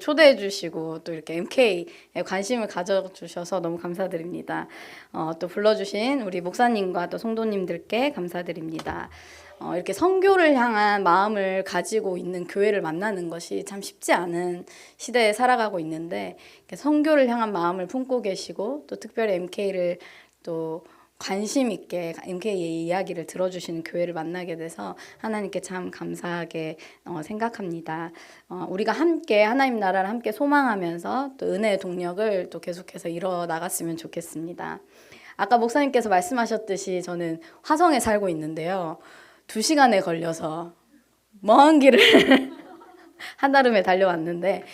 초대해 주시고 또 이렇게 MK에 관심을 가져주셔서 너무 감사드립니다. 또 불러주신 우리 목사님과 또 성도님들께 감사드립니다. 이렇게 선교를 향한 마음을 가지고 있는 교회를 만나는 것이 참 쉽지 않은 시대에 살아가고 있는데, 선교를 향한 마음을 품고 계시고 또 특별히 MK를 또 관심 있게 MK의 이야기를 들어주시는 교회를 만나게 돼서 하나님께 참 감사하게 생각합니다. 우리가 함께 하나님 나라를 함께 소망하면서 또 은혜의 동력을 또 계속해서 이뤄 나갔으면 좋겠습니다. 아까 목사님께서 말씀하셨듯이 저는 화성에 살고 있는데요. 2시간에 걸려서 먼 길을 한달음에 달려왔는데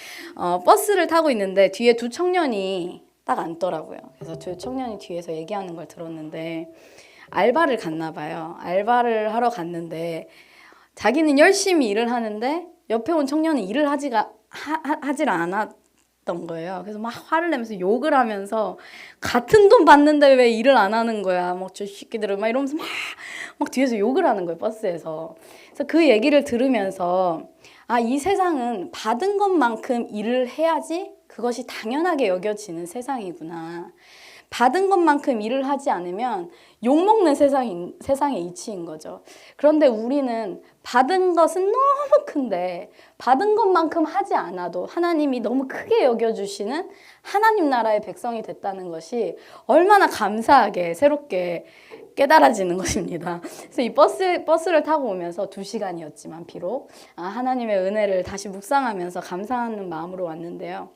버스를 타고 있는데 뒤에 두 청년이 딱 앉더라고요. 그래서 두 청년이 뒤에서 얘기하는 걸 들었는데 알바를 갔나 봐요. 알바를 하러 갔는데 자기는 열심히 일을 하는데 옆에 온 청년은 일을 하질 않았던 거예요. 그래서 막 화를 내면서 욕을 하면서 같은 돈 받는데 왜 일을 안 하는 거야. 막 저 새끼들은 막 이러면서 막 뒤에서 욕을 하는 거예요. 버스에서. 그래서 그 얘기를 들으면서 이 세상은 받은 것만큼 일을 해야지 그것이 당연하게 여겨지는 세상이구나. 받은 것만큼 일을 하지 않으면 욕먹는 세상의 이치인 거죠. 그런데 우리는 받은 것은 너무 큰데 받은 것만큼 하지 않아도 하나님이 너무 크게 여겨주시는 하나님 나라의 백성이 됐다는 것이 얼마나 감사하게 새롭게 깨달아지는 것입니다. 그래서 이 버스를 타고 오면서 2시간이었지만 비록 하나님의 은혜를 다시 묵상하면서 감사하는 마음으로 왔는데요.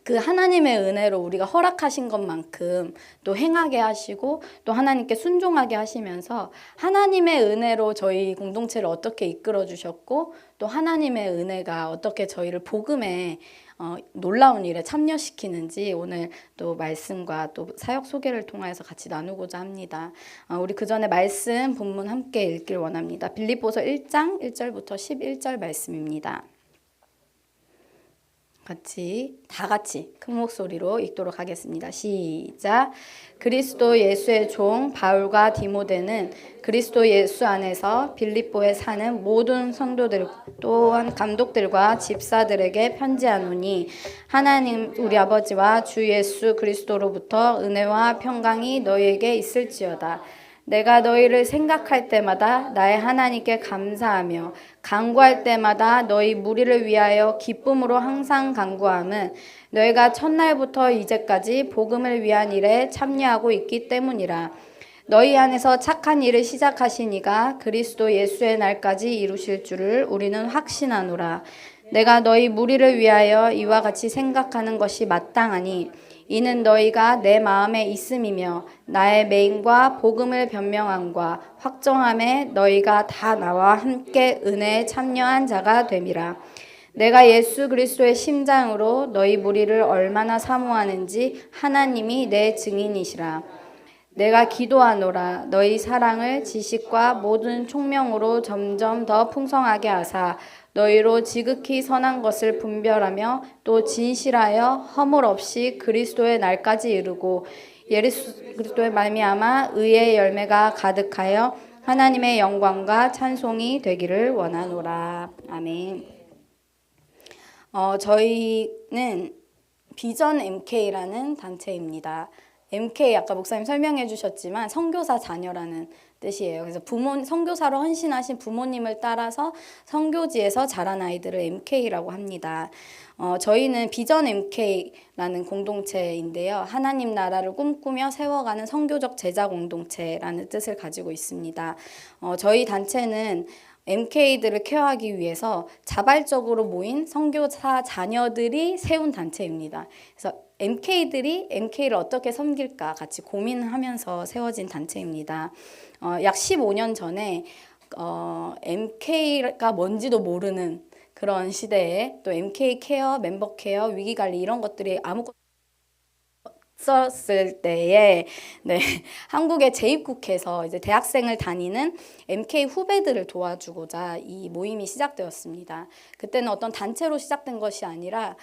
그 하나님의 은혜로 우리가 허락하신 것만큼 또 행하게 하시고 또 하나님께 순종하게 하시면서 하나님의 은혜로 저희 공동체를 어떻게 이끌어 주셨고 또 하나님의 은혜가 어떻게 저희를 복음에 놀라운 일에 참여시키는지 오늘 또 말씀과 또 사역 소개를 통해서 같이 나누고자 합니다. 우리 그 전에 말씀 본문 함께 읽길 원합니다. 빌립보서 1장 1절부터 11절 말씀입니다. 다 같이 큰 목소리로 읽도록 하겠습니다. 시작. 그리스도 예수의 종 바울과 디모데는 그리스도 예수 안에서 빌립보에 사는 모든 성도들 또한 감독들과 집사들에게 편지하노니 하나님 우리 아버지와 주 예수 그리스도로부터 은혜와 평강이 너희에게 있을지어다. 내가 너희를 생각할 때마다 나의 하나님께 감사하며 간구할 때마다 너희 무리를 위하여 기쁨으로 항상 간구함은 너희가 첫날부터 이제까지 복음을 위한 일에 참여하고 있기 때문이라. 너희 안에서 착한 일을 시작하신 이가 그리스도 예수의 날까지 이루실 줄을 우리는 확신하노라. 내가 너희 무리를 위하여 이와 같이 생각하는 것이 마땅하니 이는 너희가 내 마음에 있음이며 나의 맹인과 복음을 변명함과 확정함에 너희가 다 나와 함께 은혜에 참여한 자가 됨이라. 내가 예수 그리스도의 심장으로 너희 무리를 얼마나 사모하는지 하나님이 내 증인이시라. 내가 기도하노라. 너희 사랑을 지식과 모든 총명으로 점점 더 풍성하게 하사 너희로 지극히 선한 것을 분별하며 또 진실하여 허물 없이 그리스도의 날까지 이르고 예수 그리스도의 말미암아 의의 열매가 가득하여 하나님의 영광과 찬송이 되기를 원하노라. 아멘. 저희는 비전 MK라는 단체입니다. MK 아까 목사님 설명해 주셨지만 선교사 자녀라는 뜻이에요. 그래서 선교사로 헌신하신 부모님을 따라서 선교지에서 자란 아이들을 MK라고 합니다. 저희는 비전 MK라는 공동체인데요. 하나님 나라를 꿈꾸며 세워가는 선교적 제자 공동체라는 뜻을 가지고 있습니다. 저희 단체는 MK들을 케어하기 위해서 자발적으로 모인 선교사 자녀들이 세운 단체입니다. 그래서 MK들이 MK를 어떻게 섬길까 같이 고민하면서 세워진 단체입니다. 약 15년 전에 MK가 뭔지도 모르는 그런 시대에 또 MK 케어, 멤버 케어, 위기 관리 이런 것들이 아무것도 썼을 때에 한국에 재입국해서 이제 대학생을 다니는 MK 후배들을 도와주고자 이 모임이 시작되었습니다. 그때는 어떤 단체로 시작된 것이 아니라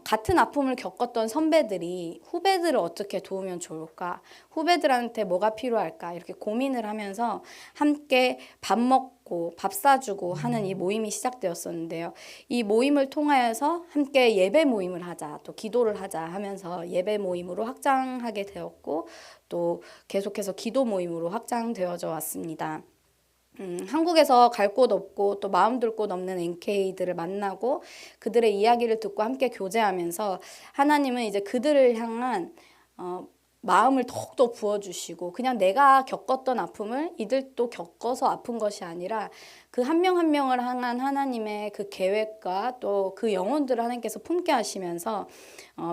같은 아픔을 겪었던 선배들이 후배들을 어떻게 도우면 좋을까? 후배들한테 뭐가 필요할까? 이렇게 고민을 하면서 함께 밥 먹고 밥 사주고 하는 이 모임이 시작되었었는데요. 이 모임을 통하여서 함께 예배 모임을 하자, 또 기도를 하자 하면서 예배 모임으로 확장하게 되었고 또 계속해서 기도 모임으로 확장되어져 왔습니다. 한국에서 갈 곳 없고 또 마음 둘 곳 없는 NK들을 만나고 그들의 이야기를 듣고 함께 교제하면서 하나님은 이제 그들을 향한 마음을 더욱더 부어주시고 그냥 내가 겪었던 아픔을 이들도 겪어서 아픈 것이 아니라 그 한 명 한 명을 향한 하나님의 그 계획과 또 그 영혼들을 하나님께서 품게 하시면서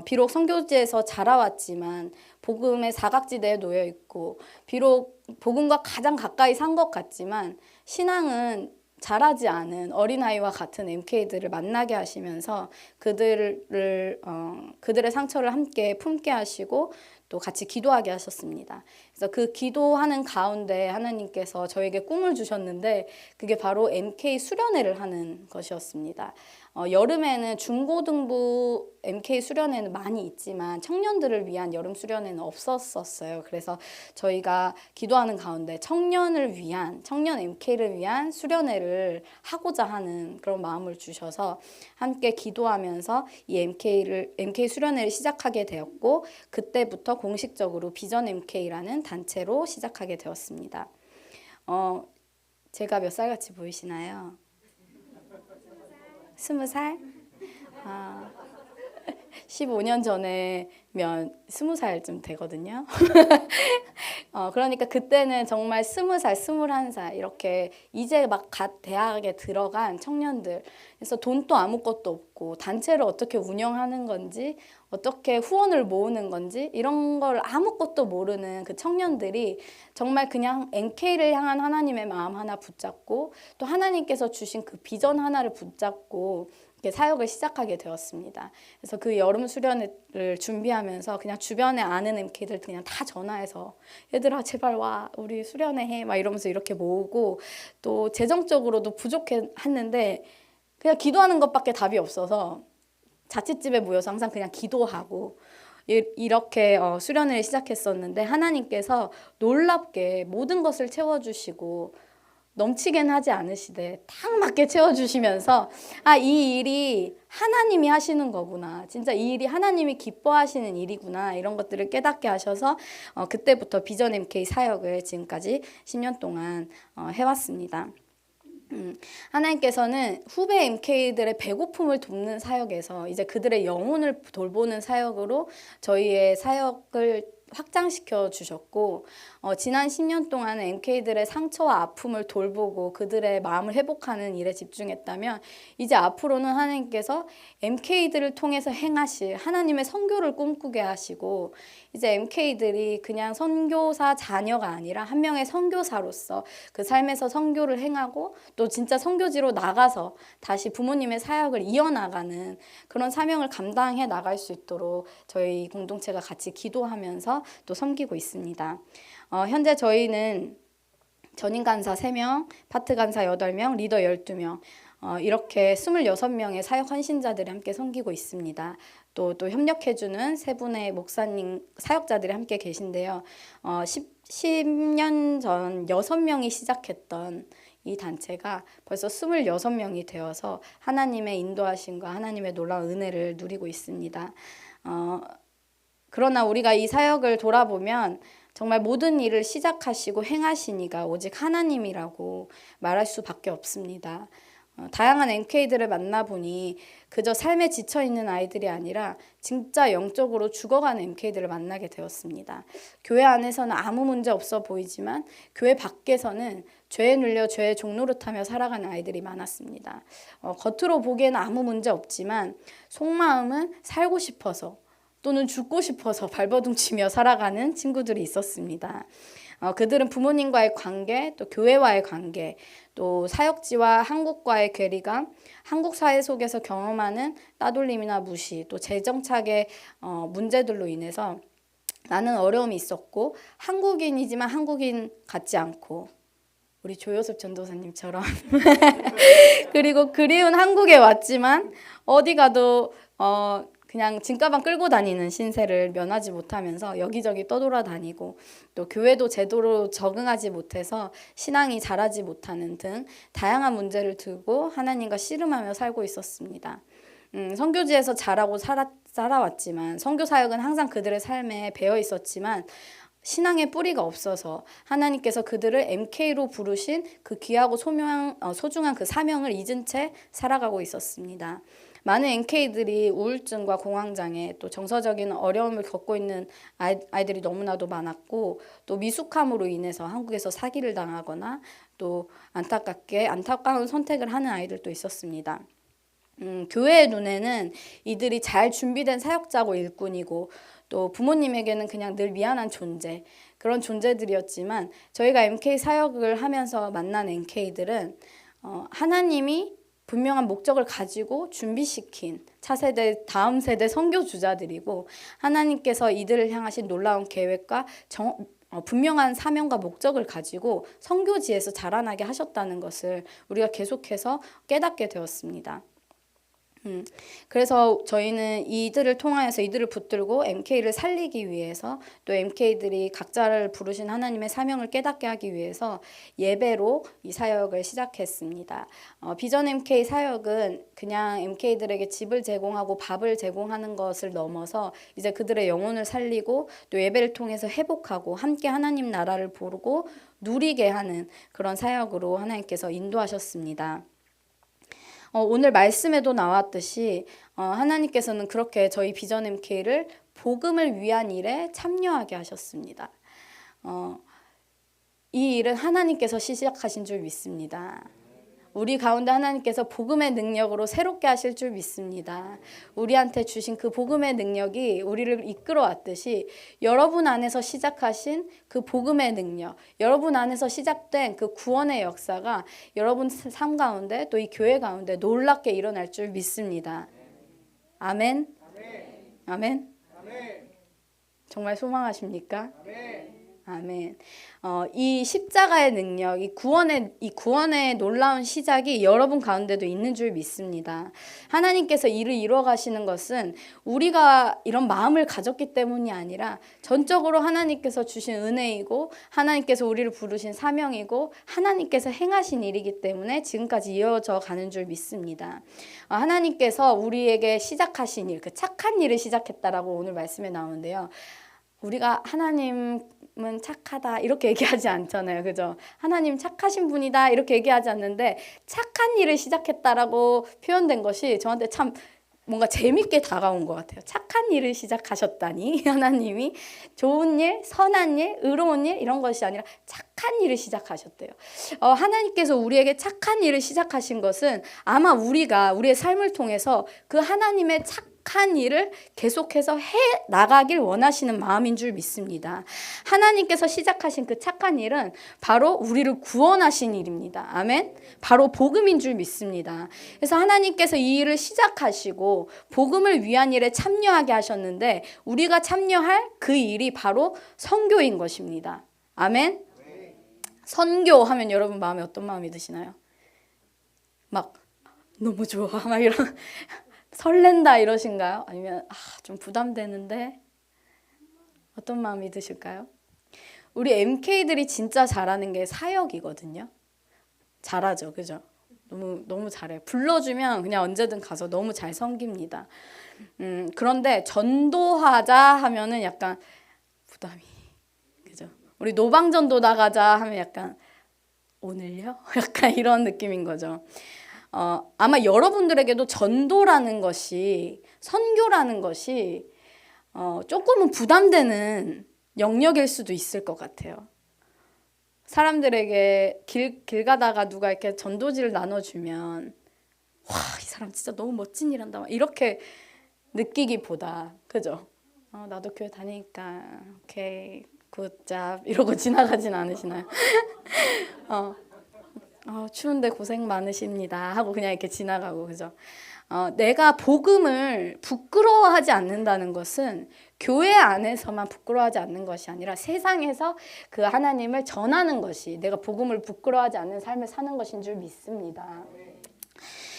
비록 선교지에서 자라왔지만 복음의 사각지대에 놓여 있고 비록 복음과 가장 가까이 산 것 같지만 신앙은 자라지 않은 어린아이와 같은 MK들을 만나게 하시면서 그들의 상처를 함께 품게 하시고 또 같이 기도하게 하셨습니다. 그래서 그 기도하는 가운데 하나님께서 저에게 꿈을 주셨는데 그게 바로 MK 수련회를 하는 것이었습니다. 여름에는 중고등부 MK 수련회는 많이 있지만 청년들을 위한 여름 수련회는 없었어요. 그래서 저희가 기도하는 가운데 청년 MK를 위한 수련회를 하고자 하는 그런 마음을 주셔서 함께 기도하면서 이 MK 수련회를 시작하게 되었고 그때부터 공식적으로 비전 MK라는 단체로 시작하게 되었습니다. 제가 몇 살 같이 보이시나요? 20살? 15년 전에면 20살쯤 되거든요. 그러니까 그때는 정말 20살, 21살 이렇게 이제 막 갓 대학에 들어간 청년들 그래서 돈도 아무것도 없고 단체를 어떻게 운영하는 건지 어떻게 후원을 모으는 건지 이런 걸 아무것도 모르는 그 청년들이 정말 그냥 NK를 향한 하나님의 마음 하나 붙잡고 또 하나님께서 주신 그 비전 하나를 붙잡고 이렇게 사역을 시작하게 되었습니다. 그래서 그 여름 수련회를 준비하면서 그냥 주변에 아는 MK들 그냥 다 전화해서 얘들아 제발 와 우리 수련회 해 막 이러면서 이렇게 모으고 또 재정적으로도 부족했는데 그냥 기도하는 것밖에 답이 없어서 자취집에 모여서 항상 그냥 기도하고 이렇게 수련회를 시작했었는데 하나님께서 놀랍게 모든 것을 채워주시고 넘치게는 하지 않으시되 딱 맞게 채워주시면서 이 일이 하나님이 하시는 거구나. 진짜 이 일이 하나님이 기뻐하시는 일이구나. 이런 것들을 깨닫게 하셔서 그때부터 비전 MK 사역을 지금까지 10년 동안 해왔습니다. 하나님께서는 후배 MK들의 배고픔을 돕는 사역에서 이제 그들의 영혼을 돌보는 사역으로 저희의 사역을 확장시켜 주셨고 지난 10년 동안 MK들의 상처와 아픔을 돌보고 그들의 마음을 회복하는 일에 집중했다면 이제 앞으로는 하나님께서 MK들을 통해서 행하실 하나님의 선교를 꿈꾸게 하시고 이제 MK들이 그냥 선교사 자녀가 아니라 한 명의 선교사로서 그 삶에서 선교를 행하고 또 진짜 선교지로 나가서 다시 부모님의 사역을 이어나가는 그런 사명을 감당해 나갈 수 있도록 저희 공동체가 같이 기도하면서 또 섬기고 있습니다. 현재 저희는 전임 간사 3명, 파트 간사 8명, 리더 12명 이렇게 26명의 사역 헌신자들이 함께 섬기고 있습니다. 또 협력해주는 3분의 목사님, 사역자들이 함께 계신데요. 10년 전 6명이 시작했던 이 단체가 벌써 26명이 되어서 하나님의 인도하심과 하나님의 놀라운 은혜를 누리고 있습니다. 그러나 우리가 이 사역을 돌아보면 정말 모든 일을 시작하시고 행하신 이가 오직 하나님이라고 말할 수밖에 없습니다. 다양한 MK들을 만나보니 그저 삶에 지쳐있는 아이들이 아니라 진짜 영적으로 죽어가는 MK들을 만나게 되었습니다. 교회 안에서는 아무 문제 없어 보이지만 교회 밖에서는 죄에 눌려 죄의 종노릇하며 살아가는 아이들이 많았습니다. 겉으로 보기에는 아무 문제 없지만 속마음은 살고 싶어서 또는 죽고 싶어서 발버둥치며 살아가는 친구들이 있었습니다. 그들은 부모님과의 관계, 또 교회와의 관계, 또 사역지와 한국과의 괴리감, 한국 사회 속에서 경험하는 따돌림이나 무시, 또 재정착의 문제들로 인해서 나는 어려움이 있었고 한국인이지만 한국인 같지 않고 우리 조효섭 전도사님처럼 그리고 그리운 한국에 왔지만 어디 가도 그냥 짐가방 끌고 다니는 신세를 면하지 못하면서 여기저기 떠돌아다니고 또 교회도 제대로 적응하지 못해서 신앙이 자라지 못하는 등 다양한 문제를 두고 하나님과 씨름하며 살고 있었습니다. 선교지에서 자라고 살아왔지만 선교 사역은 항상 그들의 삶에 배어 있었지만 신앙의 뿌리가 없어서 하나님께서 그들을 MK로 부르신 그 귀하고 소중한 그 사명을 잊은 채 살아가고 있었습니다. 많은 MK들이 우울증과 공황장애 또 정서적인 어려움을 겪고 있는 아이들이 너무나도 많았고 또 미숙함으로 인해서 한국에서 사기를 당하거나 또 안타까운 선택을 하는 아이들도 있었습니다. 교회의 눈에는 이들이 잘 준비된 사역자고 일꾼이고 또 부모님에게는 그냥 늘 미안한 존재, 그런 존재들이었지만 저희가 MK 사역을 하면서 만난 MK들은 하나님이 분명한 목적을 가지고 준비시킨 차세대, 다음 세대 선교주자들이고 하나님께서 이들을 향하신 놀라운 계획과 분명한 사명과 목적을 가지고 선교지에서 자라나게 하셨다는 것을 우리가 계속해서 깨닫게 되었습니다. 그래서 저희는 이들을 통하여서 이들을 붙들고 MK를 살리기 위해서 또 MK들이 각자를 부르신 하나님의 사명을 깨닫게 하기 위해서 예배로 이 사역을 시작했습니다. 비전 MK 사역은 그냥 MK들에게 집을 제공하고 밥을 제공하는 것을 넘어서 이제 그들의 영혼을 살리고 또 예배를 통해서 회복하고 함께 하나님 나라를 보고 누리게 하는 그런 사역으로 하나님께서 인도하셨습니다. 오늘 말씀에도 나왔듯이 하나님께서는 그렇게 저희 비전 MK를 복음을 위한 일에 참여하게 하셨습니다. 이 일은 하나님께서 시작하신 줄 믿습니다. 우리 가운데 하나님께서 복음의 능력으로 새롭게 하실 줄 믿습니다. 우리한테 주신 그 복음의 능력이 우리를 이끌어 왔듯이 여러분 안에서 시작하신 그 복음의 능력, 여러분 안에서 시작된 그 구원의 역사가 여러분 삶 가운데 또 이 교회 가운데 놀랍게 일어날 줄 믿습니다. 아멘? 아멘? 정말 소망하십니까? 아멘. 이 십자가의 능력, 이 구원의 놀라운 시작이 여러분 가운데도 있는 줄 믿습니다. 하나님께서 이를 이루어 가시는 것은 우리가 이런 마음을 가졌기 때문이 아니라 전적으로 하나님께서 주신 은혜이고 하나님께서 우리를 부르신 사명이고 하나님께서 행하신 일이기 때문에 지금까지 이어져 가는 줄 믿습니다. 하나님께서 우리에게 시작하신 일, 그 착한 일을 시작했다라고 오늘 말씀에 나오는데요. 우리가 하나님은 착하다 이렇게 얘기하지 않잖아요. 그죠? 하나님 착하신 분이다 이렇게 얘기하지 않는데 착한 일을 시작했다라고 표현된 것이 저한테 참 뭔가 재밌게 다가온 것 같아요. 착한 일을 시작하셨다니 하나님이 좋은 일, 선한 일, 의로운 일 이런 것이 아니라 착한 일을 시작하셨대요. 하나님께서 우리에게 착한 일을 시작하신 것은 아마 우리가 우리의 삶을 통해서 그 하나님의 착한 일을 계속해서 해 나가길 원하시는 마음인 줄 믿습니다. 하나님께서 시작하신 그 착한 일은 바로 우리를 구원하신 일입니다. 아멘. 바로 복음인 줄 믿습니다. 그래서 하나님께서 이 일을 시작하시고 복음을 위한 일에 참여하게 하셨는데 우리가 참여할 그 일이 바로 선교인 것입니다. 아멘. 선교하면 여러분 마음에 어떤 마음이 드시나요? 막 너무 좋아 막 이런 설렌다 이러신가요? 아니면 좀 부담되는데 어떤 마음이 드실까요? 우리 MK들이 진짜 잘하는 게 사역이거든요. 잘하죠, 그죠? 너무 잘해요. 불러주면 그냥 언제든 가서 너무 잘 섬깁니다. 그런데 전도하자 하면은 약간 부담이, 그죠? 우리 노방전도 나가자 하면 약간 오늘요? 약간 이런 느낌인 거죠. 아마 여러분들에게도 전도라는 것이, 선교라는 것이 조금은 부담되는 영역일 수도 있을 것 같아요. 사람들에게 길 가다가 누가 이렇게 전도지를 나눠주면 와, 이 사람 진짜 너무 멋진 일 한다 이렇게 느끼기보다, 그죠? 나도 교회 다니니까 오케이 굿잡 이러고 지나가진 않으시나요? 추운데 고생 많으십니다 하고 그냥 이렇게 지나가고, 그죠? 내가 복음을 부끄러워하지 않는다는 것은 교회 안에서만 부끄러워하지 않는 것이 아니라 세상에서 그 하나님을 전하는 것이 내가 복음을 부끄러워하지 않는 삶을 사는 것인 줄 믿습니다.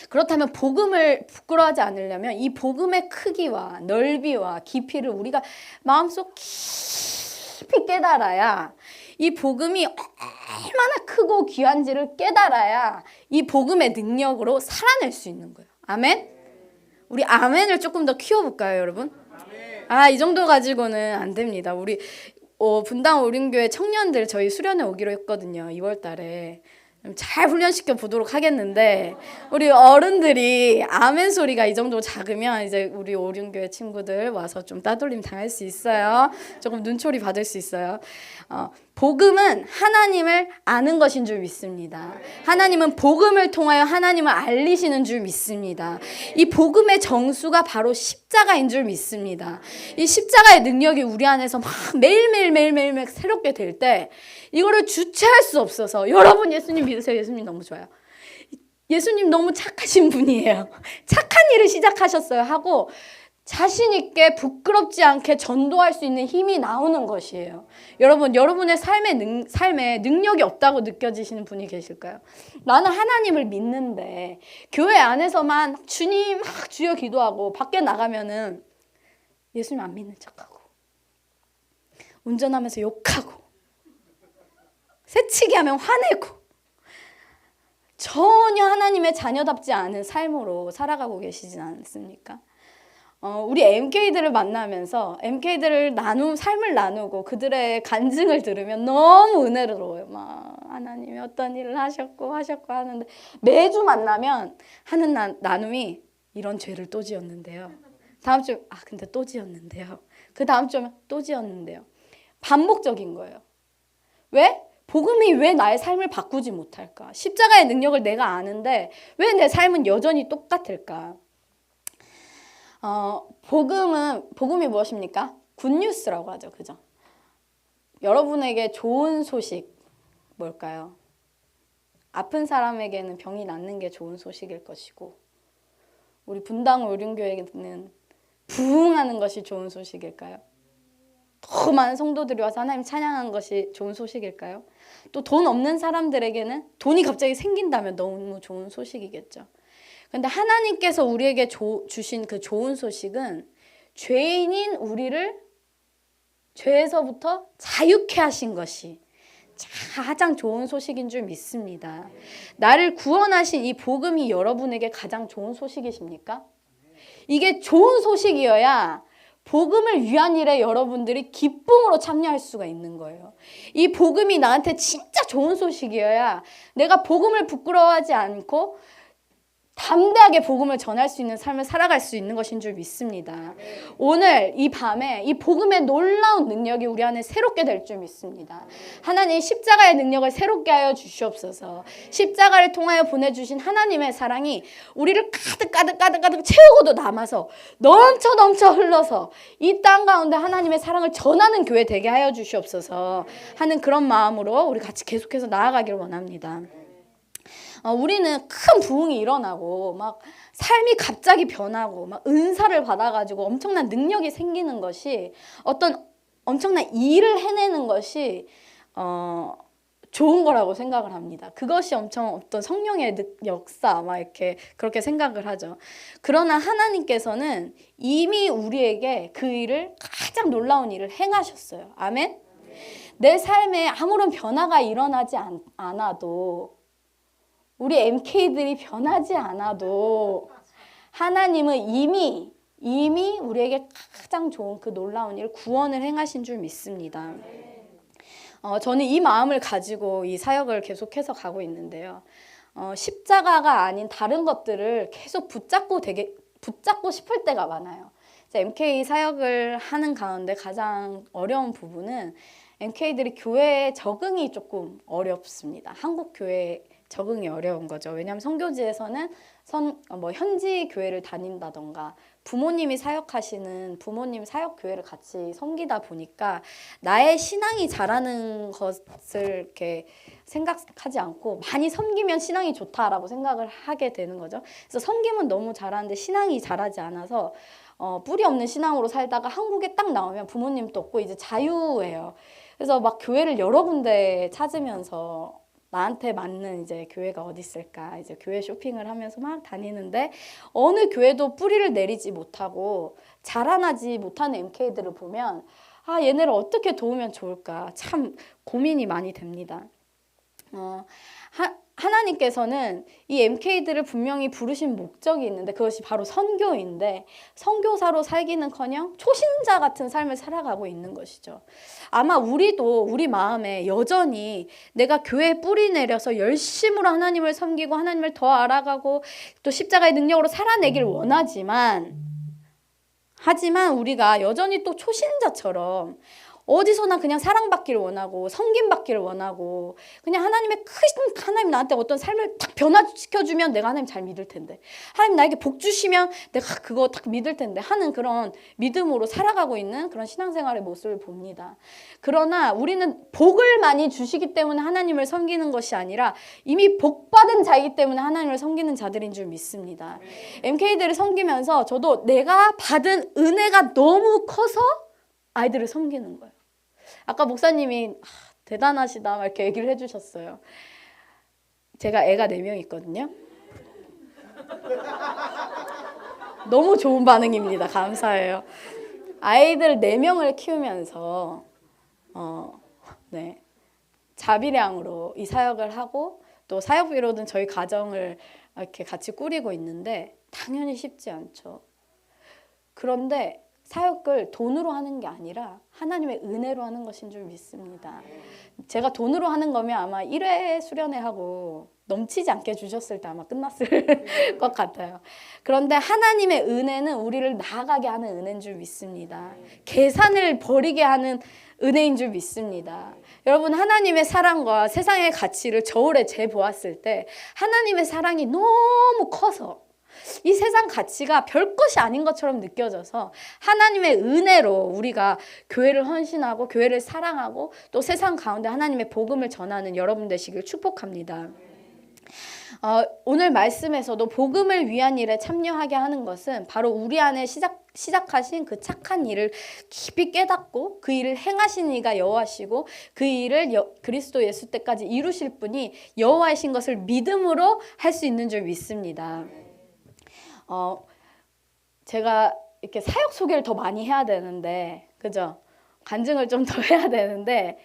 그렇다면 복음을 부끄러워하지 않으려면 이 복음의 크기와 넓이와 깊이를 우리가 마음속 깊이 깨달아야, 이 복음이 얼마나 크고 귀한지를 깨달아야 이 복음의 능력으로 살아낼 수 있는 거예요. 아멘? 우리 아멘을 조금 더 키워볼까요, 여러분? 이 정도 가지고는 안 됩니다. 우리 분당 오륜교회 청년들 저희 수련회 오기로 했거든요. 2월 달에. 잘 훈련시켜 보도록 하겠는데, 우리 어른들이 아멘 소리가 이 정도 작으면 이제 우리 오륜교회 친구들 와서 좀 따돌림 당할 수 있어요. 조금 눈초리 받을 수 있어요. 복음은 하나님을 아는 것인 줄 믿습니다. 하나님은 복음을 통하여 하나님을 알리시는 줄 믿습니다. 이 복음의 정수가 바로 십자가인 줄 믿습니다. 이 십자가의 능력이 우리 안에서 막 매일매일 새롭게 될 때 이거를 주체할 수 없어서, 여러분 예수님 믿으세요. 예수님 너무 좋아요. 예수님 너무 착하신 분이에요. 착한 일을 시작하셨어요 하고 자신 있게 부끄럽지 않게 전도할 수 있는 힘이 나오는 것이에요. 여러분, 여러분의 삶에 능력이 없다고 느껴지시는 분이 계실까요? 나는 하나님을 믿는데 교회 안에서만 주님 막 주여 기도하고 밖에 나가면은 예수님 안 믿는 척하고 운전하면서 욕하고 새치기 하면 화내고 전혀 하나님의 자녀답지 않은 삶으로 살아가고 계시진 않습니까? 우리 MK들을 만나면서 MK들을 삶을 나누고 그들의 간증을 들으면 너무 은혜로워요. 막 하나님이 어떤 일을 하셨고 하는데 매주 만나면 하는 나눔이 이런 죄를 또 지었는데요. 다음 주 근데 또 지었는데요. 그 다음 주면 또 지었는데요. 반복적인 거예요. 왜? 복음이 왜 나의 삶을 바꾸지 못할까? 십자가의 능력을 내가 아는데 왜 내 삶은 여전히 똑같을까? 복음이 무엇입니까? 굿뉴스라고 하죠. 그죠? 여러분에게 좋은 소식 뭘까요? 아픈 사람에게는 병이 낫는 게 좋은 소식일 것이고, 우리 분당 오륜교회는 부흥하는 것이 좋은 소식일까요? 더 많은 성도들이 와서 하나님 찬양하는 것이 좋은 소식일까요? 또 돈 없는 사람들에게는 돈이 갑자기 생긴다면 너무 좋은 소식이겠죠. 근데 하나님께서 우리에게 주신 그 좋은 소식은 죄인인 우리를 죄에서부터 자유케 하신 것이 가장 좋은 소식인 줄 믿습니다. 나를 구원하신 이 복음이 여러분에게 가장 좋은 소식이십니까? 이게 좋은 소식이어야 복음을 위한 일에 여러분들이 기쁨으로 참여할 수가 있는 거예요. 이 복음이 나한테 진짜 좋은 소식이어야 내가 복음을 부끄러워하지 않고 담대하게 복음을 전할 수 있는 삶을 살아갈 수 있는 것인 줄 믿습니다. 오늘 이 밤에 이 복음의 놀라운 능력이 우리 안에 새롭게 될 줄 믿습니다. 하나님 십자가의 능력을 새롭게 하여 주시옵소서. 십자가를 통하여 보내주신 하나님의 사랑이 우리를 가득 채우고도 남아서 넘쳐 흘러서 이 땅 가운데 하나님의 사랑을 전하는 교회 되게 하여 주시옵소서 하는 그런 마음으로 우리 같이 계속해서 나아가기를 원합니다. 우리는 큰 부흥이 일어나고 막 삶이 갑자기 변하고 막 은사를 받아가지고 엄청난 능력이 생기는 것이, 어떤 엄청난 일을 해내는 것이 좋은 거라고 생각을 합니다. 그것이 어떤 성령의 역사 막 이렇게 그렇게 생각을 하죠. 그러나 하나님께서는 이미 우리에게 그 일을, 가장 놀라운 일을 행하셨어요. 아멘? 내 삶에 아무런 변화가 일어나지 않아도 우리 MK들이 변하지 않아도 하나님은 이미 우리에게 가장 좋은 그 놀라운 일, 구원을 행하신 줄 믿습니다. 저는 이 마음을 가지고 이 사역을 계속해서 가고 있는데요. 십자가가 아닌 다른 것들을 계속 붙잡고 싶을 때가 많아요. MK 사역을 하는 가운데 가장 어려운 부분은 MK들이 교회에 적응이 조금 어렵습니다. 한국 교회에 적응이 어려운 거죠. 왜냐하면 선교지에서는 현지 교회를 다닌다던가 부모님이 사역하시는 부모님 사역 교회를 같이 섬기다 보니까 나의 신앙이 자라는 것을 이렇게 생각하지 않고 많이 섬기면 신앙이 좋다라고 생각을 하게 되는 거죠. 그래서 섬김은 너무 잘하는데 신앙이 자라지 않아서 뿌리 없는 신앙으로 살다가 한국에 딱 나오면 부모님도 없고 이제 자유예요. 그래서 막 교회를 여러 군데 찾으면서 나한테 맞는 이제 교회가 어디 있을까 이제 교회 쇼핑을 하면서 막 다니는데 어느 교회도 뿌리를 내리지 못하고 자라나지 못하는 MK들을 보면 얘네를 어떻게 도우면 좋을까 참 고민이 많이 됩니다. 하나님께서는 이 MK들을 분명히 부르신 목적이 있는데 그것이 바로 선교인데 선교사로 살기는커녕 초신자 같은 삶을 살아가고 있는 것이죠. 아마 우리도 우리 마음에 여전히 내가 교회에 뿌리 내려서 열심으로 하나님을 섬기고 하나님을 더 알아가고 또 십자가의 능력으로 살아내길 원하지만 하지만 우리가 여전히 또 초신자처럼 어디서나 그냥 사랑받기를 원하고 섬김받기를 원하고 그냥 하나님 나한테 어떤 삶을 딱 변화시켜주면 내가 하나님 잘 믿을 텐데 하나님 나에게 복 주시면 내가 그거 딱 믿을 텐데 하는 그런 믿음으로 살아가고 있는 그런 신앙생활의 모습을 봅니다. 그러나 우리는 복을 많이 주시기 때문에 하나님을 섬기는 것이 아니라 이미 복받은 자이기 때문에 하나님을 섬기는 자들인 줄 믿습니다. MK들을 섬기면서 저도 내가 받은 은혜가 너무 커서 아이들을 섬기는 거예요. 아까 목사님이 대단하시다 막 이렇게 얘기를 해주셨어요. 제가 애가 4명 있거든요. 너무 좋은 반응입니다. 감사해요. 아이들 4명을 키우면서 자비량으로 이 사역을 하고 또 사역비로든 저희 가정을 이렇게 같이 꾸리고 있는데 당연히 쉽지 않죠. 그런데 사역을 돈으로 하는 게 아니라 하나님의 은혜로 하는 것인 줄 믿습니다. 제가 돈으로 하는 거면 아마 1회 수련회하고 넘치지 않게 주셨을 때 아마 끝났을 것 같아요. 그런데 하나님의 은혜는 우리를 나아가게 하는 은혜인 줄 믿습니다. 계산을 버리게 하는 은혜인 줄 믿습니다. 여러분 하나님의 사랑과 세상의 가치를 저울에 재보았을 때 하나님의 사랑이 너무 커서 이 세상 가치가 별것이 아닌 것처럼 느껴져서 하나님의 은혜로 우리가 교회를 헌신하고 교회를 사랑하고 또 세상 가운데 하나님의 복음을 전하는 여러분 되시길 축복합니다. 오늘 말씀에서도 복음을 위한 일에 참여하게 하는 것은 바로 우리 안에 시작하신 그 착한 일을 깊이 깨닫고 그 일을 행하신 이가 여호와시고 그 일을 그리스도 예수 때까지 이루실 분이 여호와이신 것을 믿음으로 할 수 있는 줄 믿습니다. 제가 이렇게 사역 소개를 더 많이 해야 되는데, 그죠? 간증을 좀 더 해야 되는데,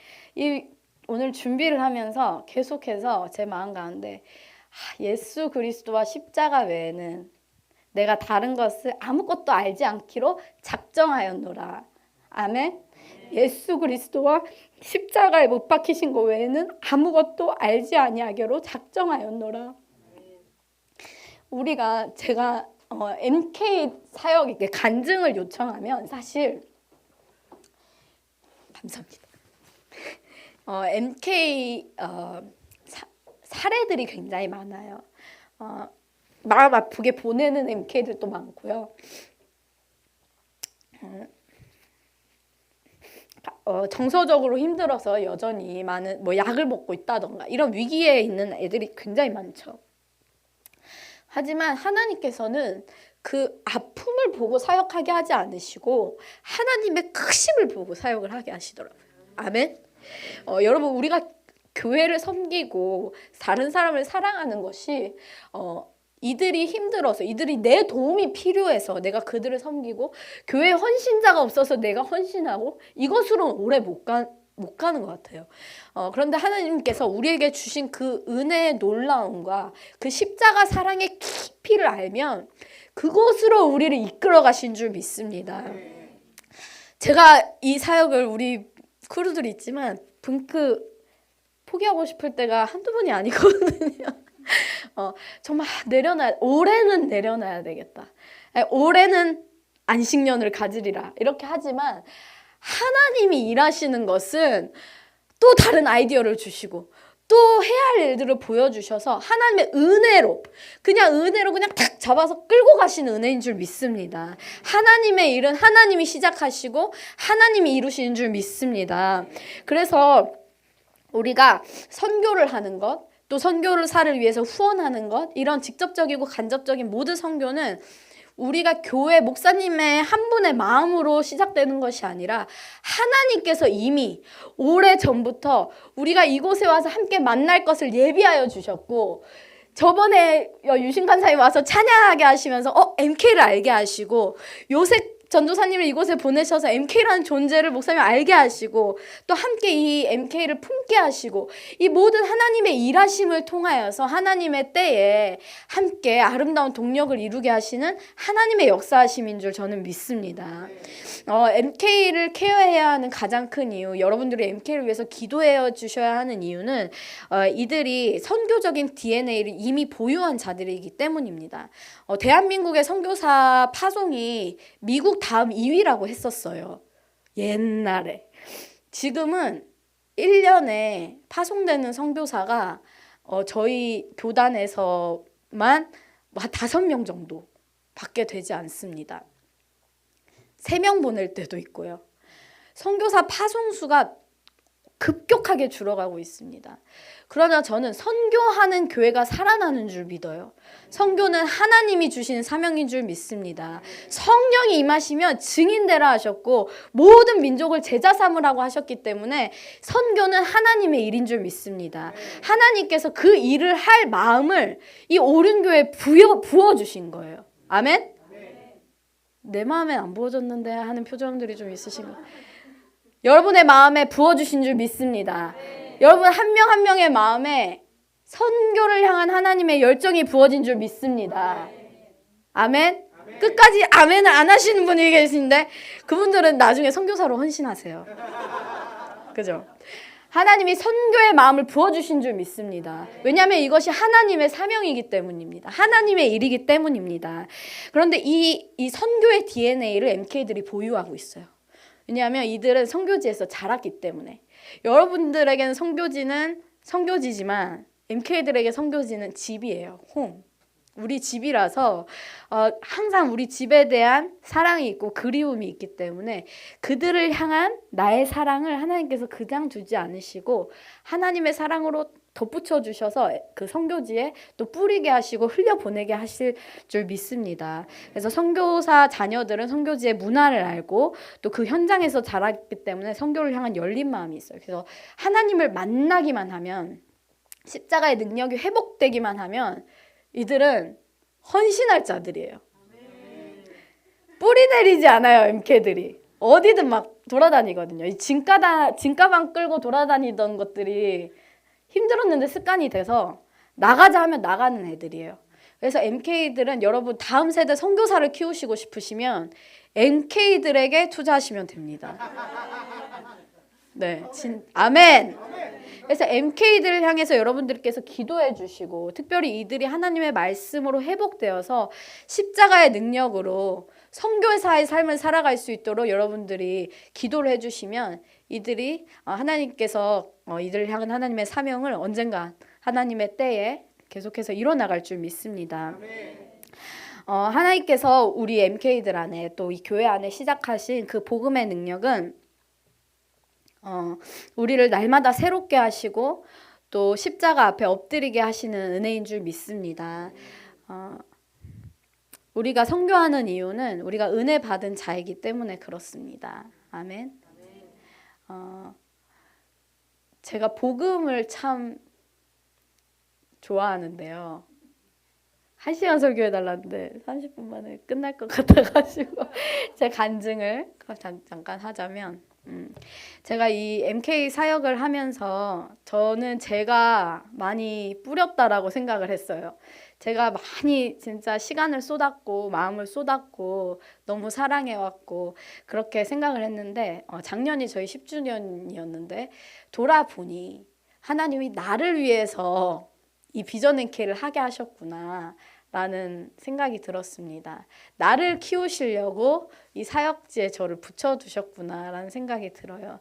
오늘 준비를 하면서 계속해서 제 마음 가운데 예수 그리스도와 십자가 외에는 내가 다른 것을 아무것도 알지 않기로 작정하였노라. 아멘. 예수 그리스도와 십자가에 못 박히신 것 외에는 아무것도 알지 아니하기로 작정하였노라. 제가 MK 사역 이렇게 간증을 요청하면 사실 감사합니다. MK 사례들이 굉장히 많아요. 마음 아프게 보내는 MK들도 많고요. 정서적으로 힘들어서 여전히 많은 약을 먹고 있다던가 이런 위기에 있는 애들이 굉장히 많죠. 하지만 하나님께서는 그 아픔을 보고 사역하게 하지 않으시고 하나님의 크심을 보고 사역을 하게 하시더라고요. 아멘. 여러분 우리가 교회를 섬기고 다른 사람을 사랑하는 것이 이들이 힘들어서 이들이 내 도움이 필요해서 내가 그들을 섬기고 교회 헌신자가 없어서 내가 헌신하고 이것으로는 오래 못 못 가는 것 같아요. 그런데 하나님께서 우리에게 주신 그 은혜의 놀라움과 그 십자가 사랑의 깊이를 알면 그곳으로 우리를 이끌어 가신 줄 믿습니다. 제가 이 사역을 우리 크루들이 있지만 포기하고 싶을 때가 한두 번이 아니거든요. 정말 올해는 내려놔야 되겠다. 올해는 안식년을 가지리라. 이렇게 하지만 하나님이 일하시는 것은 또 다른 아이디어를 주시고 또 해야 할 일들을 보여주셔서 하나님의 은혜로 그냥 탁 잡아서 끌고 가시는 은혜인 줄 믿습니다. 하나님의 일은 하나님이 시작하시고 하나님이 이루시는 줄 믿습니다. 그래서 우리가 선교를 하는 것, 또 선교사를 위해서 후원하는 것, 이런 직접적이고 간접적인 모든 선교는 우리가 교회 목사님의 한 분의 마음으로 시작되는 것이 아니라 하나님께서 이미 오래전부터 우리가 이곳에 와서 함께 만날 것을 예비하여 주셨고, 저번에 유신 간사님 와서 찬양하게 하시면서 MK를 알게 하시고, 요새 전도사님을 이곳에 보내셔서 MK라는 존재를 목사님 알게 하시고, 또 함께 이 MK를 품게 하시고, 이 모든 하나님의 일하심을 통하여서 하나님의 때에 함께 아름다운 동력을 이루게 하시는 하나님의 역사하심인 줄 저는 믿습니다. MK를 케어해야 하는 가장 큰 이유, 여러분들이 MK를 위해서 기도해 주셔야 하는 이유는 이들이 선교적인 DNA를 이미 보유한 자들이기 때문입니다. 대한민국의 선교사 파송이 미국 다음 2위라고 했었어요. 옛날에. 지금은 1년에 파송되는 선교사가 저희 교단에서만 한 5명 정도 밖에 되지 않습니다. 3명 보낼 때도 있고요. 선교사 파송수가 급격하게 줄어가고 있습니다. 그러나 저는 선교하는 교회가 살아나는 줄 믿어요. 선교는 하나님이 주시는 사명인 줄 믿습니다. 성령이 임하시면 증인되라 하셨고 모든 민족을 제자 삼으라고 하셨기 때문에 선교는 하나님의 일인 줄 믿습니다. 하나님께서 그 일을 할 마음을 이 오륜교회에 부어주신 거예요. 아멘? 내 마음엔 안 부어졌는데 하는 표정들이 좀 있으신가요? 여러분의 마음에 부어주신 줄 믿습니다. 여러분 한 명 한 명의 마음에 선교를 향한 하나님의 열정이 부어진 줄 믿습니다. 아멘? 끝까지 아멘을 안 하시는 분이 계신데 그분들은 나중에 선교사로 헌신하세요. 그죠? 하나님이 선교의 마음을 부어주신 줄 믿습니다. 왜냐하면 이것이 하나님의 사명이기 때문입니다. 하나님의 일이기 때문입니다. 그런데 이 선교의 DNA를 MK들이 보유하고 있어요. 왜냐하면 이들은 선교지에서 자랐기 때문에. 여러분들에게는 선교지는 선교지지만 MK들에게 선교지는 집이에요. 홈. 우리 집이라서 항상 우리 집에 대한 사랑이 있고 그리움이 있기 때문에 그들을 향한 나의 사랑을 하나님께서 그냥 두지 않으시고 하나님의 사랑으로 덧붙여 주셔서 그 선교지에 또 뿌리게 하시고 흘려보내게 하실 줄 믿습니다. 그래서 선교사 자녀들은 선교지의 문화를 알고 또 그 현장에서 자랐기 때문에 선교를 향한 열린 마음이 있어요. 그래서 하나님을 만나기만 하면, 십자가의 능력이 회복되기만 하면 이들은 헌신할 자들이에요. 뿌리 내리지 않아요. MK들이 어디든 막 돌아다니거든요. 이 진가방 끌고 돌아다니던 것들이 힘들었는데 습관이 돼서 나가자 하면 나가는 애들이에요. 그래서 MK들은 여러분 다음 세대 선교사를 키우시고 싶으시면 MK들에게 투자하시면 됩니다. 네, 아멘. 그래서 MK들을 향해서 여러분들께서 기도해 주시고, 특별히 이들이 하나님의 말씀으로 회복되어서 십자가의 능력으로 선교사의 삶을 살아갈 수 있도록 여러분들이 기도를 해주시면 이들이 하나님께서 이들을 향한 하나님의 사명을 언젠가 하나님의 때에 계속해서 이뤄나갈 줄 믿습니다. 하나님께서 우리 MK들 안에 또 이 교회 안에 시작하신 그 복음의 능력은 우리를 날마다 새롭게 하시고 또 십자가 앞에 엎드리게 하시는 은혜인 줄 믿습니다. 우리가 선교하는 이유는 우리가 은혜 받은 자이기 때문에 그렇습니다. 아멘. 제가 복음을 참 좋아하는데요. 1시간 설교해달라는데 30분 만에 끝날 것 같아가지고 제 간증을 잠깐 하자면, 제가 이 MK 사역을 하면서 저는 제가 많이 뿌렸다라고 생각을 했어요. 제가 많이 진짜 시간을 쏟았고 마음을 쏟았고 너무 사랑해왔고 그렇게 생각을 했는데 작년이 저희 10주년이었는데 돌아보니 하나님이 나를 위해서 이 비전 NK를 하게 하셨구나 라는 생각이 들었습니다. 나를 키우시려고 이 사역지에 저를 붙여두셨구나 라는 생각이 들어요.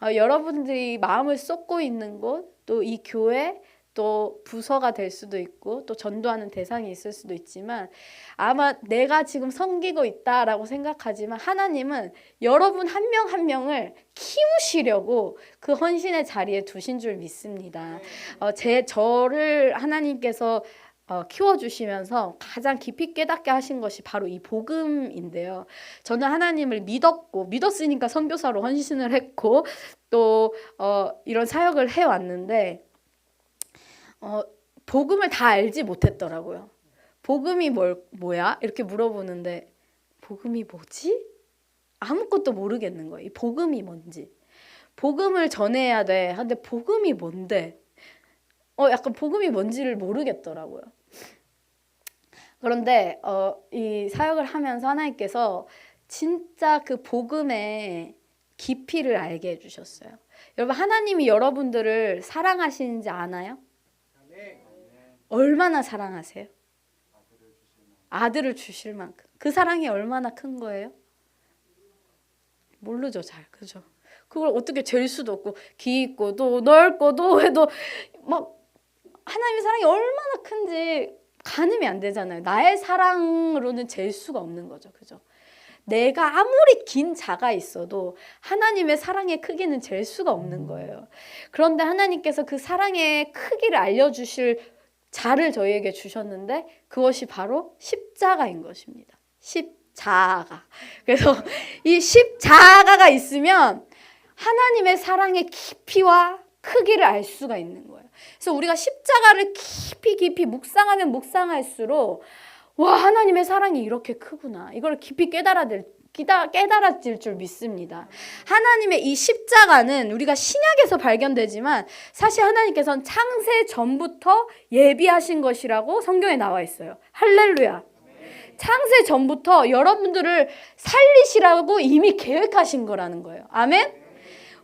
여러분들이 마음을 쏟고 있는 곳, 또 이 교회, 또 부서가 될 수도 있고 또 전도하는 대상이 있을 수도 있지만 아마 내가 지금 섬기고 있다라고 생각하지만 하나님은 여러분 한 명 한 명을 키우시려고 그 헌신의 자리에 두신 줄 믿습니다. 저를 하나님께서 키워주시면서 가장 깊이 깨닫게 하신 것이 바로 이 복음인데요. 저는 하나님을 믿었으니까 선교사로 헌신을 했고 또 이런 사역을 해왔는데 복음을 다 알지 못했더라고요. 복음이 뭐야? 이렇게 물어보는데 복음이 뭐지? 아무것도 모르겠는 거예요. 이 복음이 뭔지. 복음을 전해야 돼. 근데 복음이 뭔데? 약간 복음이 뭔지를 모르겠더라고요. 그런데 이 사역을 하면서 하나님께서 진짜 그 복음의 깊이를 알게 해주셨어요. 여러분 하나님이 여러분들을 사랑하시는지 아나요? 얼마나 사랑하세요? 아들을 주실 만큼. 그 사랑이 얼마나 큰 거예요? 모르죠, 잘. 그죠? 그걸 어떻게 잴 수도 없고 깊고도 넓고도 해도 막 하나님의 사랑이 얼마나 큰지 가늠이 안 되잖아요. 나의 사랑으로는 잴 수가 없는 거죠. 그죠? 내가 아무리 긴 자가 있어도 하나님의 사랑의 크기는 잴 수가 없는 거예요. 그런데 하나님께서 그 사랑의 크기를 알려주실 자를 저희에게 주셨는데 그것이 바로 십자가인 것입니다. 십자가. 그래서 이 십자가가 있으면 하나님의 사랑의 깊이와 크기를 알 수가 있는 거예요. 그래서 우리가 십자가를 깊이 묵상하면 묵상할수록 와, 하나님의 사랑이 이렇게 크구나. 이걸 깊이 깨달아질 줄 믿습니다. 하나님의 이 십자가는 우리가 신약에서 발견되지만 사실 하나님께서는 창세 전부터 예비하신 것이라고 성경에 나와 있어요. 할렐루야. 창세 전부터 여러분들을 살리시라고 이미 계획하신 거라는 거예요. 아멘?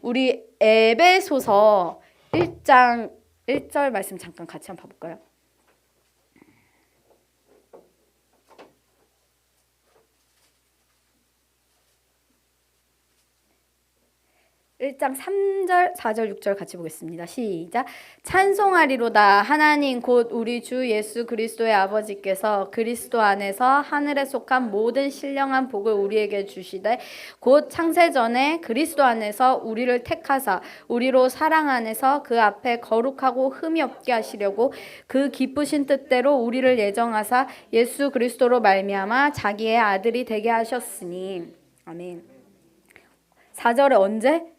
우리 에베소서 1장 1절 말씀 잠깐 같이 한번 봐볼까요? 1장 3절, 4절, 6절 같이 보겠습니다. 시작. 찬송하리로다. 하나님 곧 우리 주 예수 그리스도의 아버지께서 그리스도 안에서 하늘에 속한 모든 신령한 복을 우리에게 주시되 곧 창세전에 그리스도 안에서 우리를 택하사 우리로 사랑 안에서 그 앞에 거룩하고 흠이 없게 하시려고 그 기쁘신 뜻대로 우리를 예정하사 예수 그리스도로 말미암아 자기의 아들이 되게 하셨으니. 아멘. 4절에 언제?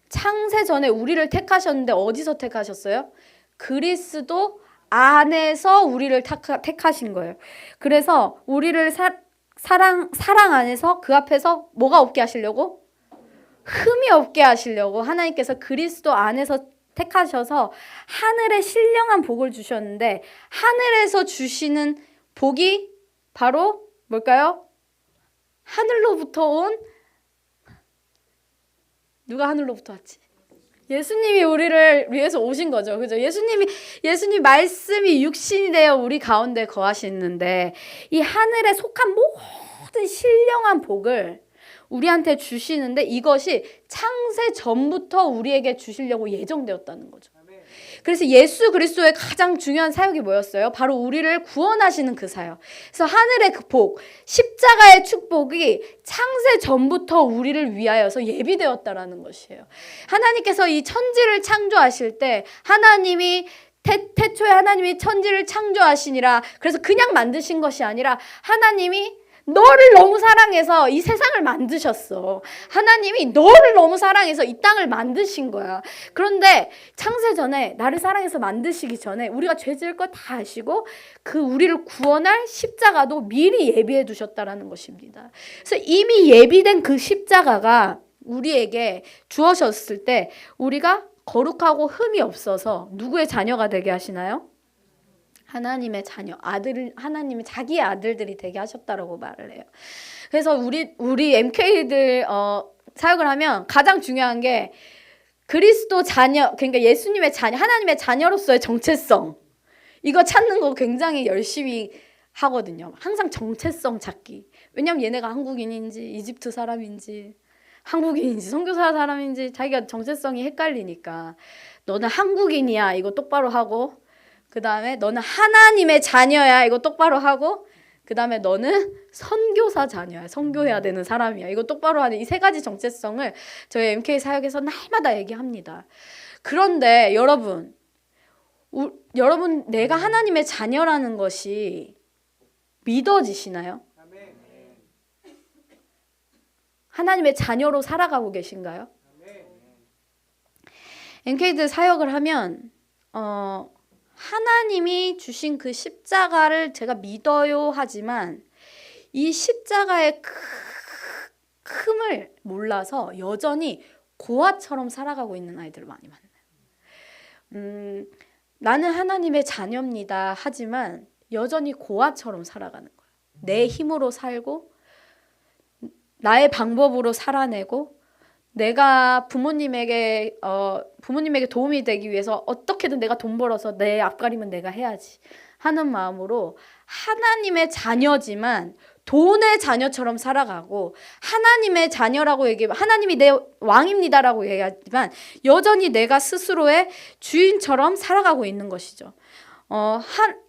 창세전에 우리를 택하셨는데 어디서 택하셨어요? 그리스도 안에서 우리를 택하신 거예요. 그래서 우리를 사랑 안에서 그 앞에서 뭐가 없게 하시려고? 흠이 없게 하시려고 하나님께서 그리스도 안에서 택하셔서 하늘의 신령한 복을 주셨는데 하늘에서 주시는 복이 바로 뭘까요? 하늘로부터 온 누가 하늘로부터 왔지? 예수님이 우리를 위해서 오신 거죠. 그죠? 예수님 말씀이 육신이 되어 우리 가운데 거하시는데 이 하늘에 속한 모든 신령한 복을 우리한테 주시는데 이것이 창세 전부터 우리에게 주시려고 예정되었다는 거죠. 그래서 예수 그리스도의 가장 중요한 사역이 뭐였어요? 바로 우리를 구원하시는 그 사역. 그래서 하늘의 그 복, 십자가의 축복이 창세 전부터 우리를 위하여서 예비되었다라는 것이에요. 하나님께서 이 천지를 창조하실 때 하나님이 태초에 하나님이 천지를 창조하시니라. 그래서 그냥 만드신 것이 아니라 하나님이 너를 너무 사랑해서 이 세상을 만드셨어. 하나님이 너를 너무 사랑해서 이 땅을 만드신 거야. 그런데 창세 전에 나를 사랑해서 만드시기 전에 우리가 죄 지을 거 다 아시고 그 우리를 구원할 십자가도 미리 예비해 두셨다라는 것입니다. 그래서 이미 예비된 그 십자가가 우리에게 주어졌을 때 우리가 거룩하고 흠이 없어서 누구의 자녀가 되게 하시나요? 하나님의 자녀, 하나님이 자기의 아들들이 되게 하셨다라고 말을 해요. 그래서 우리 MK들 사역을 하면 가장 중요한 게 그리스도 자녀, 그러니까 예수님의 자녀, 하나님의 자녀로서의 정체성, 이거 찾는 거 굉장히 열심히 하거든요. 항상 정체성 찾기. 왜냐면 얘네가 한국인인지 이집트 사람인지 한국인인지 선교사 사람인지 자기가 정체성이 헷갈리니까 너는 한국인이야 이거 똑바로 하고, 그 다음에 너는 하나님의 자녀야 이거 똑바로 하고, 그 다음에 너는 선교사 자녀야, 선교해야 되는 사람이야 이거 똑바로 하는 이 세 가지 정체성을 저희 MK 사역에서 날마다 얘기합니다. 그런데 여러분 내가 하나님의 자녀라는 것이 믿어지시나요? 하나님의 자녀로 살아가고 계신가요? MK들 사역을 하면 하나님이 주신 그 십자가를 제가 믿어요 하지만 이 십자가의 큼을 몰라서 여전히 고아처럼 살아가고 있는 아이들을 많이 만나요. 나는 하나님의 자녀입니다 하지만 여전히 고아처럼 살아가는 거예요. 내 힘으로 살고 나의 방법으로 살아내고 내가 부모님에게 도움이 되기 위해서 어떻게든 내가 돈 벌어서 내 앞가림은 내가 해야지 하는 마음으로 하나님의 자녀지만 돈의 자녀처럼 살아가고, 하나님의 자녀라고 얘기하면 하나님이 내 왕입니다라고 얘기하지만 여전히 내가 스스로의 주인처럼 살아가고 있는 것이죠.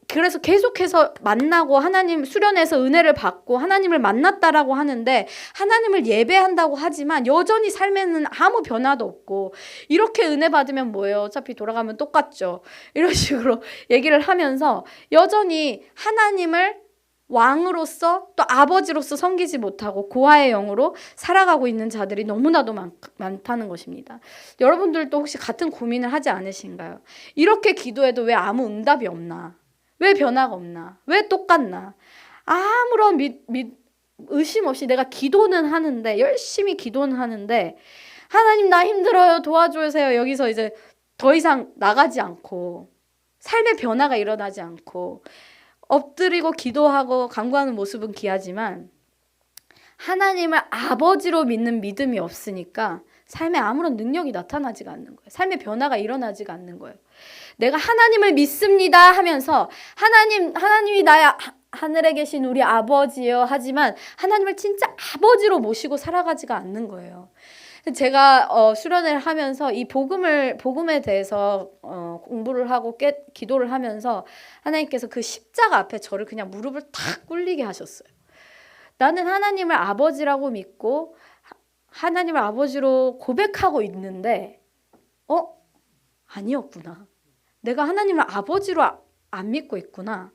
그래서 계속해서 만나고 하나님 수련해서 은혜를 받고 하나님을 만났다라고 하는데 하나님을 예배한다고 하지만 여전히 삶에는 아무 변화도 없고, 이렇게 은혜 받으면 뭐예요? 어차피 돌아가면 똑같죠. 이런 식으로 얘기를 하면서 여전히 하나님을 왕으로서 또 아버지로서 섬기지 못하고 고아의 영으로 살아가고 있는 자들이 너무나도 많다는 것입니다. 여러분들도 혹시 같은 고민을 하지 않으신가요? 이렇게 기도해도 왜 아무 응답이 없나? 왜 변화가 없나? 왜 똑같나? 아무런 의심 없이 내가 기도는 하는데, 열심히 기도는 하는데 하나님 나 힘들어요 도와주세요 여기서 이제 더 이상 나가지 않고 삶의 변화가 일어나지 않고 엎드리고 기도하고 간구하는 모습은 귀하지만 하나님을 아버지로 믿는 믿음이 없으니까 삶에 아무런 능력이 나타나지가 않는 거예요. 삶의 변화가 일어나지가 않는 거예요. 내가 하나님을 믿습니다 하면서 하나님이 나의 하늘에 계신 우리 아버지요 하지만 하나님을 진짜 아버지로 모시고 살아가지가 않는 거예요. 제가 수련회를 하면서 이 복음에 대해서 공부를 하고 기도를 하면서 하나님께서 그 십자가 앞에 저를 그냥 무릎을 탁 꿇리게 하셨어요. 나는 하나님을 아버지라고 믿고 하나님을 아버지로 고백하고 있는데 아니었구나. 내가 하나님을 아버지로 안 믿고 있구나.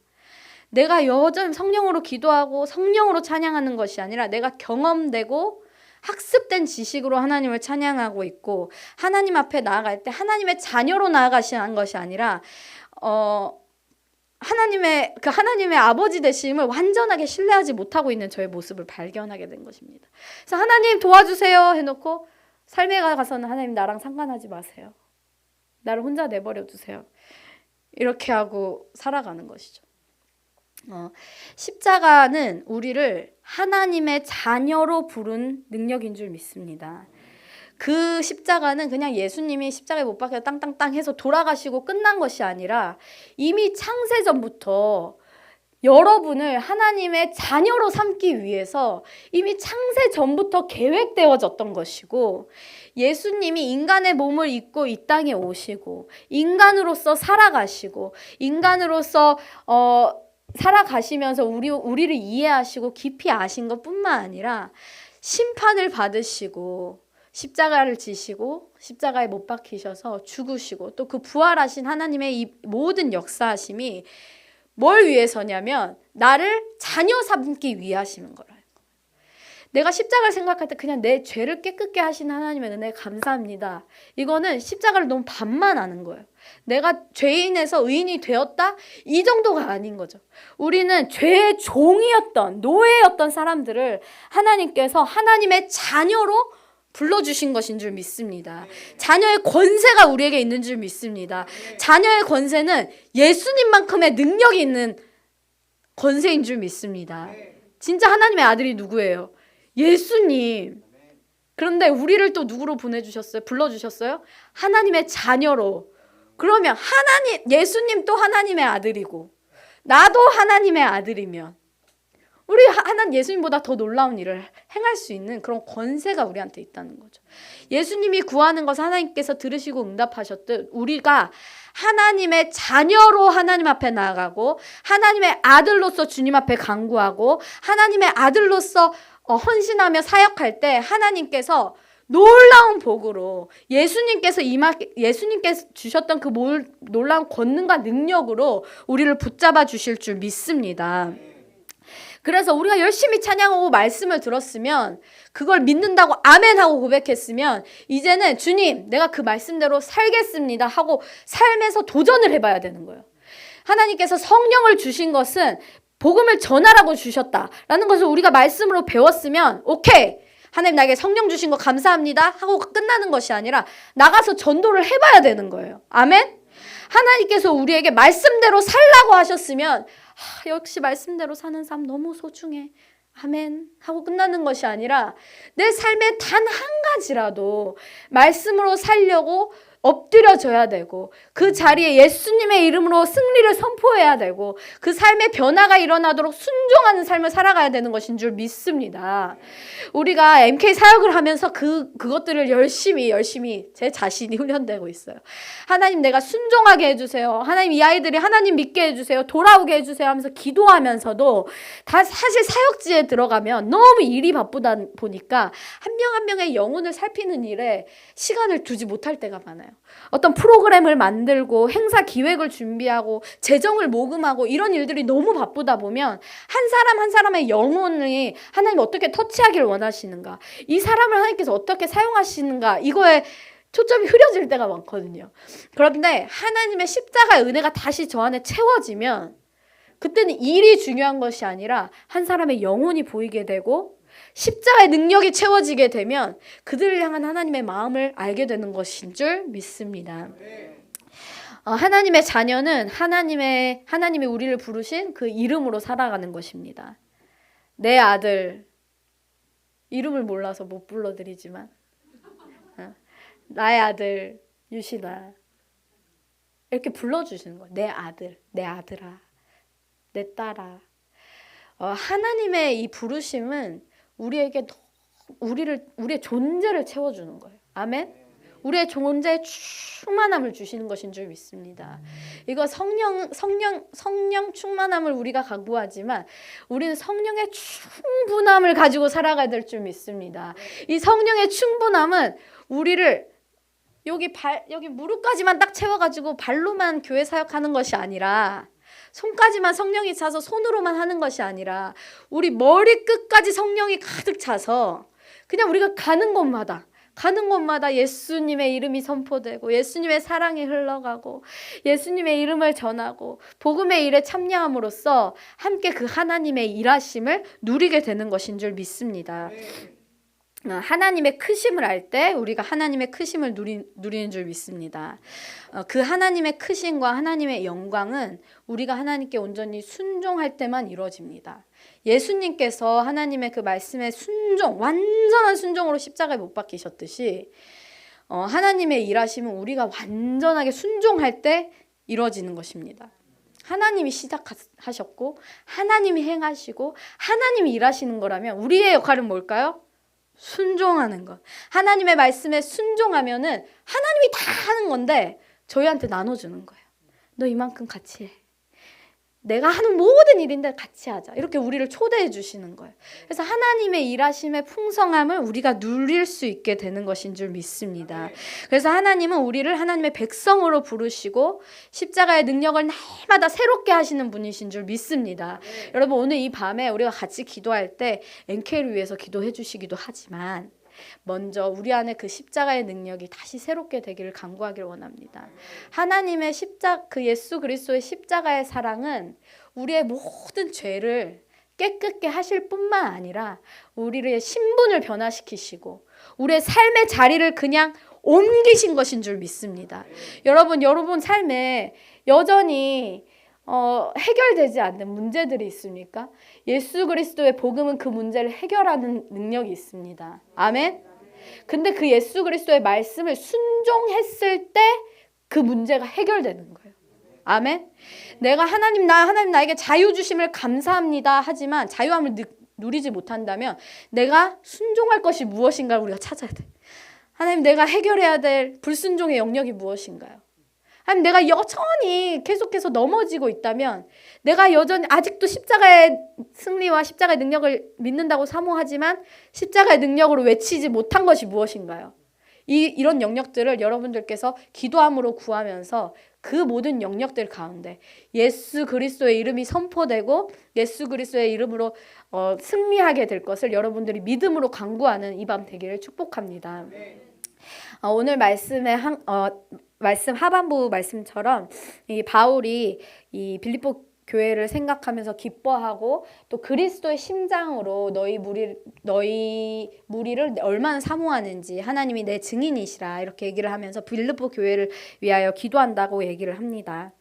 내가 여전히 성령으로 기도하고 성령으로 찬양하는 것이 아니라 내가 경험되고 학습된 지식으로 하나님을 찬양하고 있고, 하나님 앞에 나아갈 때 하나님의 자녀로 나아가시는 것이 아니라 하나님의 아버지 되심을 완전하게 신뢰하지 못하고 있는 저의 모습을 발견하게 된 것입니다. 그래서 하나님 도와주세요 해놓고 삶에 가서는 하나님 나랑 상관하지 마세요. 나를 혼자 내버려 두세요. 이렇게 하고 살아가는 것이죠. 십자가는 우리를 하나님의 자녀로 부른 능력인 줄 믿습니다. 그 십자가는 그냥 예수님이 십자가에 못 박혀 땅땅땅 해서 돌아가시고 끝난 것이 아니라 이미 창세전부터 여러분을 하나님의 자녀로 삼기 위해서 이미 창세전부터 계획되어졌던 것이고, 예수님이 인간의 몸을 입고 이 땅에 오시고 인간으로서 살아가시고 인간으로서 살아가시면서 우리를 이해하시고 깊이 아신 것뿐만 아니라 심판을 받으시고 십자가를 지시고 십자가에 못 박히셔서 죽으시고 또 그 부활하신 하나님의 이 모든 역사하심이 뭘 위해서냐면 나를 자녀 삼기 위하시는 거라. 내가 십자가를 생각할 때 그냥 내 죄를 깨끗게 하신 하나님의 은혜 감사합니다. 이거는 십자가를 너무 반만하는 거예요. 내가 죄인에서 의인이 되었다? 이 정도가 아닌 거죠. 우리는 죄의 종이었던, 노예였던 사람들을 하나님께서 하나님의 자녀로 불러주신 것인 줄 믿습니다. 자녀의 권세가 우리에게 있는 줄 믿습니다. 자녀의 권세는 예수님만큼의 능력이 있는 권세인 줄 믿습니다. 진짜 하나님의 아들이 누구예요? 예수님. 그런데 우리를 또 누구로 보내주셨어요? 불러주셨어요? 하나님의 자녀로. 그러면 예수님 또 하나님의 아들이고 나도 하나님의 아들이면 우리 예수님보다 더 놀라운 일을 행할 수 있는 그런 권세가 우리한테 있다는 거죠. 예수님이 구하는 것을 하나님께서 들으시고 응답하셨듯 우리가 하나님의 자녀로 하나님 앞에 나아가고 하나님의 아들로서 주님 앞에 간구하고 하나님의 아들로서 헌신하며 사역할 때 하나님께서 놀라운 복으로 예수님께서 주셨던 그 놀라운 권능과 능력으로 우리를 붙잡아 주실 줄 믿습니다. 그래서 우리가 열심히 찬양하고 말씀을 들었으면 그걸 믿는다고 아멘하고 고백했으면 이제는 주님 내가 그 말씀대로 살겠습니다 하고 삶에서 도전을 해봐야 되는 거예요. 하나님께서 성령을 주신 것은 복음을 전하라고 주셨다라는 것을 우리가 말씀으로 배웠으면 오케이 하나님 나에게 성령 주신 거 감사합니다 하고 끝나는 것이 아니라 나가서 전도를 해봐야 되는 거예요. 아멘? 하나님께서 우리에게 말씀대로 살라고 하셨으면 역시 말씀대로 사는 삶 너무 소중해. 아멘 하고 끝나는 것이 아니라 내 삶에 단 한 가지라도 말씀으로 살려고 엎드려져야 되고 그 자리에 예수님의 이름으로 승리를 선포해야 되고 그 삶의 변화가 일어나도록 순종하는 삶을 살아가야 되는 것인 줄 믿습니다. 우리가 MK 사역을 하면서 그것들을 열심히 제 자신이 훈련되고 있어요. 하나님 내가 순종하게 해주세요. 하나님 이 아이들이 하나님 믿게 해주세요. 돌아오게 해주세요 하면서 기도하면서도 다 사실 사역지에 들어가면 너무 일이 바쁘다 보니까 한 명 한 명의 영혼을 살피는 일에 시간을 두지 못할 때가 많아요. 어떤 프로그램을 만들고 행사 기획을 준비하고 재정을 모금하고 이런 일들이 너무 바쁘다 보면 한 사람 한 사람의 영혼이 하나님 어떻게 터치하기를 원하시는가, 이 사람을 하나님께서 어떻게 사용하시는가, 이거에 초점이 흐려질 때가 많거든요. 그런데 하나님의 십자가의 은혜가 다시 저 안에 채워지면 그때는 일이 중요한 것이 아니라 한 사람의 영혼이 보이게 되고 십자가의 능력이 채워지게 되면 그들을 향한 하나님의 마음을 알게 되는 것인 줄 믿습니다. 하나님의 자녀는 하나님이 우리를 부르신 그 이름으로 살아가는 것입니다. 내 아들, 이름을 몰라서 못 불러드리지만 나의 아들 유시다 이렇게 불러주시는 거예요. 내 아들, 내 아들아, 내 딸아. 하나님의 이 부르심은 우리에게 우리의 존재를 채워주는 거예요. 아멘? 우리의 존재에 충만함을 주시는 것인 줄 믿습니다. 이거 성령 충만함을 우리가 간구하지만 우리는 성령의 충분함을 가지고 살아가야 될 줄 믿습니다. 이 성령의 충분함은 우리를 여기 무릎까지만 딱 채워가지고 발로만 교회 사역하는 것이 아니라 손까지만 성령이 차서 손으로만 하는 것이 아니라 우리 머리끝까지 성령이 가득 차서 그냥 우리가 가는 곳마다 예수님의 이름이 선포되고 예수님의 사랑이 흘러가고 예수님의 이름을 전하고 복음의 일에 참여함으로써 함께 그 하나님의 일하심을 누리게 되는 것인 줄 믿습니다. 하나님의 크심을 알 때 우리가 하나님의 크심을 누리는 줄 믿습니다. 그 하나님의 크심과 하나님의 영광은 우리가 하나님께 온전히 순종할 때만 이루어집니다. 예수님께서 하나님의 그 말씀에 완전한 순종으로 십자가에 못 박히셨듯이 하나님의 일하심은 우리가 완전하게 순종할 때 이루어지는 것입니다. 하나님이 시작하셨고 하나님이 행하시고 하나님이 일하시는 거라면 우리의 역할은 뭘까요? 순종하는 것. 하나님의 말씀에 순종하면은 하나님이 다 하는 건데 저희한테 나눠주는 거예요. 너 이만큼 같이 해. 내가 하는 모든 일인데 같이 하자. 이렇게 우리를 초대해 주시는 거예요. 그래서 하나님의 일하심의 풍성함을 우리가 누릴 수 있게 되는 것인 줄 믿습니다. 그래서 하나님은 우리를 하나님의 백성으로 부르시고 십자가의 능력을 날마다 새롭게 하시는 분이신 줄 믿습니다. 여러분, 오늘 이 밤에 우리가 같이 기도할 때 NK를 위해서 기도해 주시기도 하지만 먼저 우리 안에 그 십자가의 능력이 다시 새롭게 되기를 간구하기를 원합니다. 하나님의 그 예수 그리스도의 십자가의 사랑은 우리의 모든 죄를 깨끗게 하실 뿐만 아니라 우리의 신분을 변화시키시고 우리의 삶의 자리를 그냥 옮기신 것인 줄 믿습니다. 여러분 삶에 여전히 해결되지 않는 문제들이 있습니까? 예수 그리스도의 복음은 그 문제를 해결하는 능력이 있습니다. 아멘? 근데 그 예수 그리스도의 말씀을 순종했을 때 그 문제가 해결되는 거예요. 아멘? 내가 하나님 나에게 자유 주심을 감사합니다 하지만 자유함을 누리지 못한다면 내가 순종할 것이 무엇인가를 우리가 찾아야 돼. 하나님, 내가 해결해야 될 불순종의 영역이 무엇인가요? 하나님, 내가 여전히 계속해서 넘어지고 있다면 내가 여전히 아직도 십자가의 승리와 십자가의 능력을 믿는다고 사모하지만 십자가의 능력으로 외치지 못한 것이 무엇인가요? 이런 영역들을 여러분들께서 기도함으로 구하면서 그 모든 영역들 가운데 예수 그리스도의 이름이 선포되고 예수 그리스도의 이름으로 승리하게 될 것을 여러분들이 믿음으로 간구하는 이 밤 되기를 축복합니다. 오늘 말씀 하반부 말씀처럼 이 바울이 이 빌립보 교회를 생각하면서 기뻐하고 또 그리스도의 심장으로 너희 무리를 얼마나 사모하는지 하나님이 내 증인이시라 이렇게 얘기를 하면서 빌립보 교회를 위하여 기도한다고 얘기를 합니다.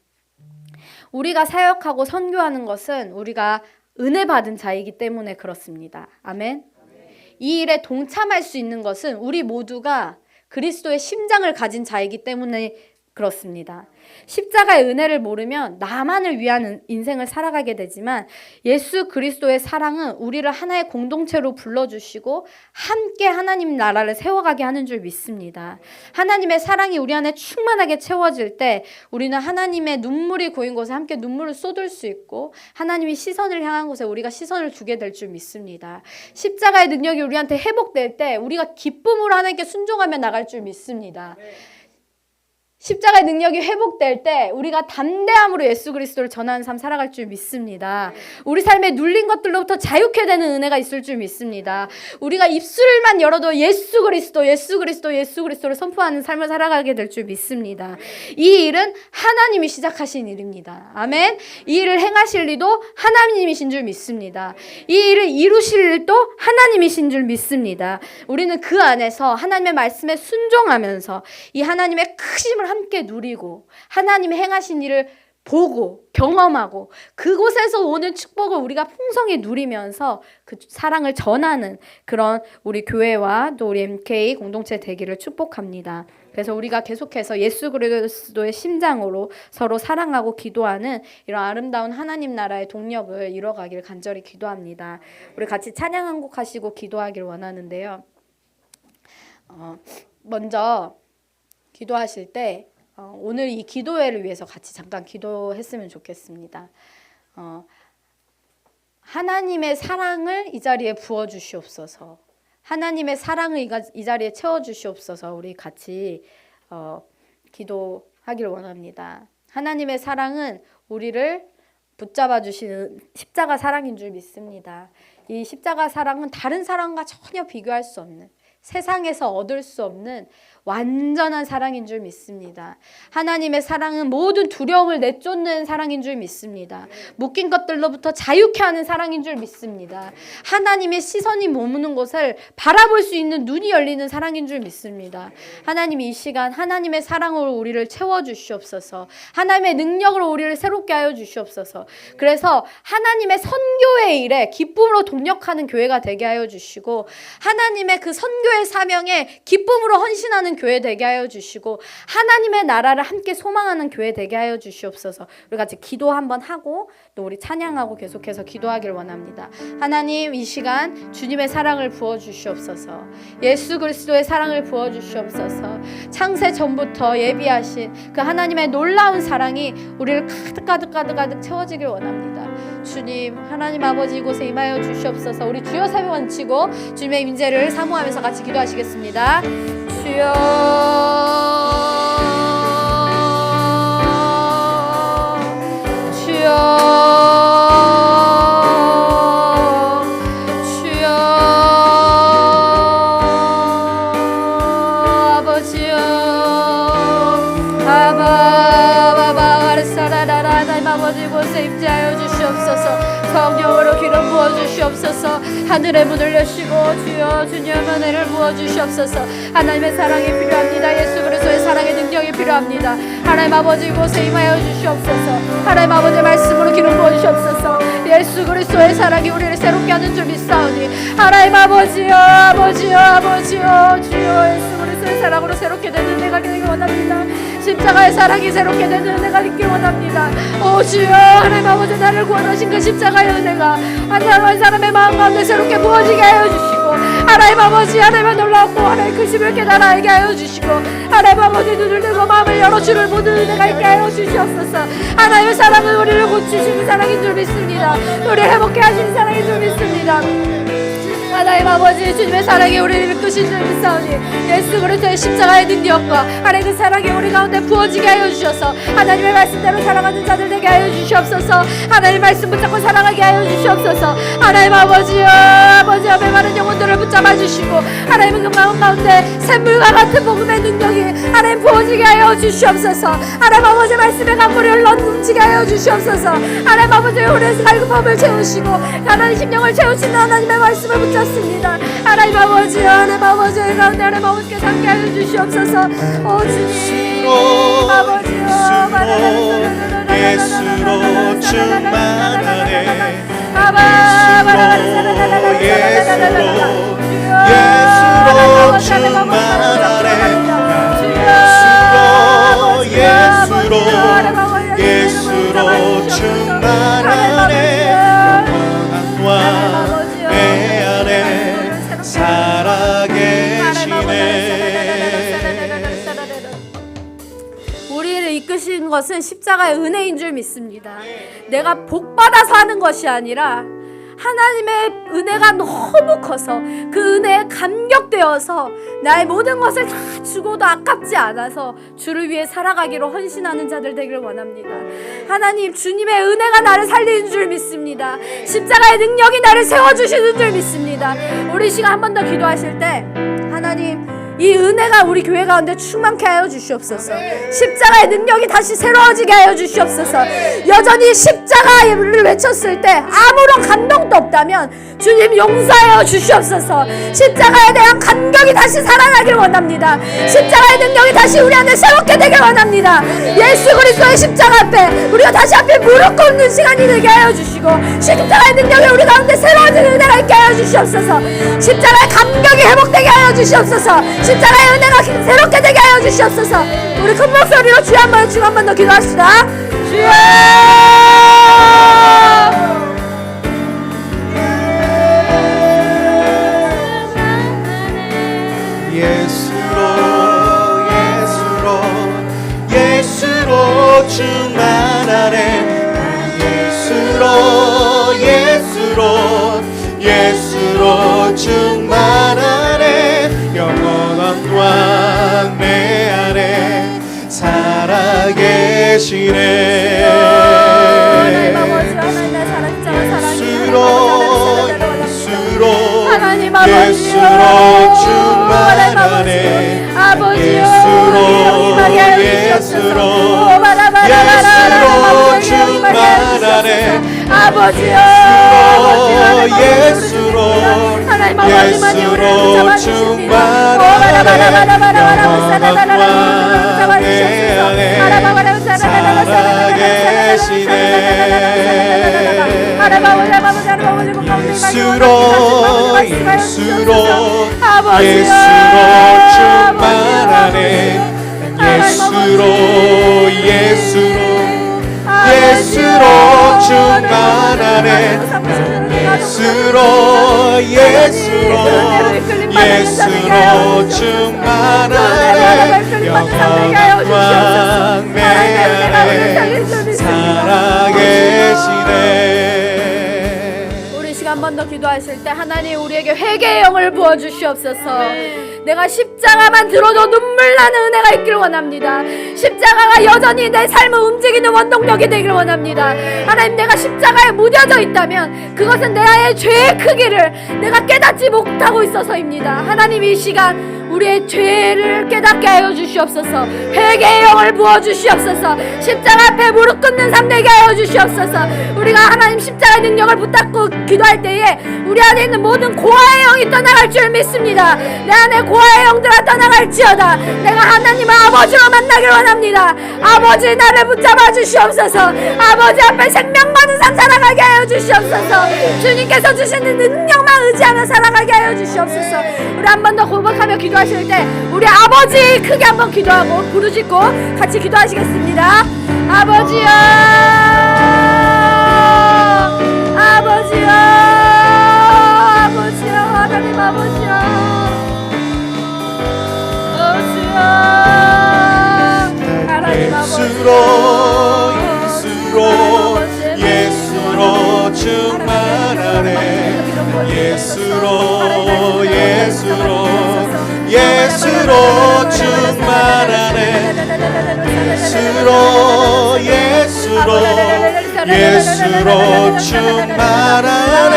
우리가 사역하고 선교하는 것은 우리가 은혜 받은 자이기 때문에 그렇습니다. 아멘. 이 일에 동참할 수 있는 것은 우리 모두가 그리스도의 심장을 가진 자이기 때문에 그렇습니다. 십자가의 은혜를 모르면 나만을 위한 인생을 살아가게 되지만 예수 그리스도의 사랑은 우리를 하나의 공동체로 불러주시고 함께 하나님 나라를 세워가게 하는 줄 믿습니다. 하나님의 사랑이 우리 안에 충만하게 채워질 때 우리는 하나님의 눈물이 고인 곳에 함께 눈물을 쏟을 수 있고 하나님이 시선을 향한 곳에 우리가 시선을 두게 될 줄 믿습니다. 십자가의 능력이 우리한테 회복될 때 우리가 기쁨으로 하나님께 순종하며 나갈 줄 믿습니다. 십자가의 능력이 회복될 때 우리가 담대함으로 예수 그리스도를 전하는 삶 살아갈 줄 믿습니다. 우리 삶에 눌린 것들로부터 자유케 되는 은혜가 있을 줄 믿습니다. 우리가 입술만 열어도 예수 그리스도를 선포하는 삶을 살아가게 될 줄 믿습니다. 이 일은 하나님이 시작하신 일입니다. 아멘. 이 일을 행하실 이도 하나님이신 줄 믿습니다. 이 일을 이루실 일도 하나님이신 줄 믿습니다. 우리는 그 안에서 하나님의 말씀에 순종하면서 이 하나님의 크심을 함께 누리고 하나님이 행하신 일을 보고 경험하고 그곳에서 오는 축복을 우리가 풍성히 누리면서 그 사랑을 전하는 그런 우리 교회와 또 우리 MK 공동체 되기를 축복합니다. 그래서 우리가 계속해서 예수 그리스도의 심장으로 서로 사랑하고 기도하는 이런 아름다운 하나님 나라의 동력을 이뤄가길 간절히 기도합니다. 우리 같이 찬양 한 곡 하시고 기도하길 원하는데요. 먼저 기도하실 때 오늘 이 기도회를 위해서 같이 잠깐 기도했으면 좋겠습니다. 하나님의 사랑을 이 자리에 부어주시옵소서. 하나님의 사랑을 이 자리에 채워주시옵소서. 우리 같이 기도하기를 원합니다. 하나님의 사랑은 우리를 붙잡아 주시는 십자가 사랑인 줄 믿습니다. 이 십자가 사랑은 다른 사랑과 전혀 비교할 수 없는 세상에서 얻을 수 없는 완전한 사랑인 줄 믿습니다. 하나님의 사랑은 모든 두려움을 내쫓는 사랑인 줄 믿습니다. 묶인 것들로부터 자유케 하는 사랑인 줄 믿습니다. 하나님의 시선이 머무는 곳을 바라볼 수 있는 눈이 열리는 사랑인 줄 믿습니다. 하나님, 이 시간 하나님의 사랑으로 우리를 채워주시옵소서. 하나님의 능력으로 우리를 새롭게 하여 주시옵소서. 그래서 하나님의 선교의 일에 기쁨으로 동력하는 교회가 되게 하여 주시고 하나님의 그 선교 선교의 사명에 기쁨으로 헌신하는 교회 되게 하여 주시고 하나님의 나라를 함께 소망하는 교회 되게 하여 주시옵소서. 우리 같이 기도 한번 하고 또 우리 찬양하고 계속해서 기도하길 원합니다. 하나님, 이 시간 주님의 사랑을 부어주시옵소서. 예수 그리스도의 사랑을 부어주시옵소서. 창세 전부터 예비하신 그 하나님의 놀라운 사랑이 우리를 가득 채워지길 원합니다. 주님, 하나님 아버지, 이곳에 임하여 주시옵소서. 우리 주여 세번 외치고 주님의 임재를 사모하면서 같이 기도하시겠습니다. 주여, 아버지여, 하나님 아버지, 이곳에 임재하여 주시옵소서. 성령으로 기름 부어주시옵소서. 하늘의 문을 여시고 주여 주님의 은혜를 부어주시옵소서. 하나님의 사랑이 필요합니다. 예수 그리스도의 사랑의 능력이 필요합니다. 하나님 아버지, 이곳에 임하여 주시옵소서. 하나님 아버지의 말씀으로 기름 부어주시옵소서. 예수 그리스도의 사랑이 우리를 새롭게 하는 줄 믿사오니 하나님 아버지여, 아버지여, 주여, 예수 그리스도의 사랑으로 새롭게 되는 은혜가 되길 원합니다. 십자가의 사랑이 새롭게 되는 은혜가 있길 원합니다. 오 주여, 하나님 아버지, 나를 구원하신 그 십자가의 은혜가 한 사람의 마음 가운데 새롭게 부어지게 하여 주시고 하나님 아버지, 하나님의 놀라웠고 하나님의 크심을 깨달아 알게 하여 주시고 하나님 아버지, 눈을 들고 마음을 열어 주를 보는 은혜가 있게 하여 주시옵소서. 하나님의 사랑은 우리를 고치시는 사랑인 줄 믿습니다. 우리를 회복해 하시는 사랑인 줄 믿습니다. 하나님 아버지, 주님의 사랑이 우리를 이끄신 줄 믿사오니 예수 그리스도의 십자가의 능력과 하나님의 사랑이 우리 가운데 부어지게 하여 주셔서 하나님의 말씀대로 살아가는 자들 되게 하여 주시옵소서. 하나님의 말씀 붙잡고 살아가게 하여 주시옵소서. 하나님 아버지여, 아버지 앞에 많은 영혼들을 붙잡아 주시고 하나님의 그 마음 가운데 샘물과 같은 복음의 능력이 하나님 부어지게 하여 주시옵소서. 하나님 아버지, 말씀의 강물을 넘치게 하여 주시옵소서. 하나님 아버지, 우리의 갈급함을 채우시고 하나님 심령을 채우시는 하나님의 말씀을 붙잡습니다. 하나님 아버지, 하나님 아버지, 가운데 하나님 아버지께서 함께하여 주시옵소서. 오 주님, 아버지요, 예수로 충만하네. 예수로 충만하네. 예수로 충만하네. 영원한 왕의 안에 살아계시네. 우리를 이끄신 것은 십자가의 은혜인 줄 믿습니다. 내가 복받아서 하는 것이 아니라 하나님의 은혜가 너무 커서 그 은혜에 감격되어서 나의 모든 것을 다 주고도 아깝지 않아서 주를 위해 살아가기로 헌신하는 자들 되기를 원합니다. 하나님, 주님의 은혜가 나를 살리는 줄 믿습니다. 십자가의 능력이 나를 세워주시는 줄 믿습니다. 우리 시간 한 번 더 기도하실 때 하나님, 이 은혜가 우리 교회 가운데 충만케 하여 주시옵소서. 십자가의 능력이 다시 새로워지게 하여 주시옵소서. 여전히 십자가를 외쳤을 때 아무런 감동도 없다면 주님 용서하여 주시옵소서. 십자가에 대한 감격이 다시 살아나길 원합니다. 십자가의 능력이 다시 우리 안에 새롭게 되길 원합니다. 예수 그리스도의 십자가 앞에 우리가 다시 앞에 무릎 꿇는 시간이 되게 하여 주시고 십자가의 능력이 우리 가운데 새로워지는 은혜가 있게 하여 주시옵소서. 십자가의 감격이 회복되게 하여 주시옵소서. 십자가의 은혜가 새롭게 되게 하여 주시옵소서. 우리 큰 목소리로 주여 한 번 더 기도합시다. 주여, 예수로 충만하네. 예수로 충만하네. 영원한 왕 내 안에 살아계시네. 예수로 충만하네. 예수로 충만하네. 예수로 충만하네. 예수로 아버지여 예수로 충만하네 예수로 예수로 예수로 충만하네 예수로 예수로 예수로 충만하네 영원한 왕 내 안에 살아계시네. 우리 시간 한 번 더 기도하실 때 하나님 우리에게 회개의 영을 부어주시옵소서. 내가 십자가만 들어도 눈물 나는 은혜가 있기를 원합니다. 십자가가 여전히 내 삶을 움직이는 원동력이 되기를 원합니다. 하나님 내가 십자가에 무뎌져 있다면 그것은 나의 죄의 크기를 내가 깨닫지 못하고 있어서입니다. 하나님 이 시간 우리의 죄를 깨닫게 하여 주시옵소서. 회개의 영을 부어주시옵소서. 십자가 앞에 무릎 꿇는 삶 되게 하여 주시옵소서. 우리가 하나님 십자가의 능력을 붙잡고 기도할 때에 우리 안에 있는 모든 고아의 영이 떠나갈 줄 믿습니다. 내 안에 고아의 영들아 떠나갈지어다. 내가 하나님을 아버지로 만나기를 원합니다. 아버지 나를 붙잡아 주시옵소서. 아버지 앞에 생명 많은 삶 살아가게 하여 주시옵소서. 주님께서 주시는 능력만 의지하며 살아가게 하여 주시옵소서. 우리 한 번 더 고백하며 기도하실 때 우리 아버지 크게 한번 기도하고 부르짖고 같이 기도하시겠습니다. 아버지여 아버지여 아버지여 하나님 아버지여 아버지여 하나님 예수로 예수로 예수로 충만하네 예수로 예수로 예수로 충만하네 예수로 예수로 예수로 충만하네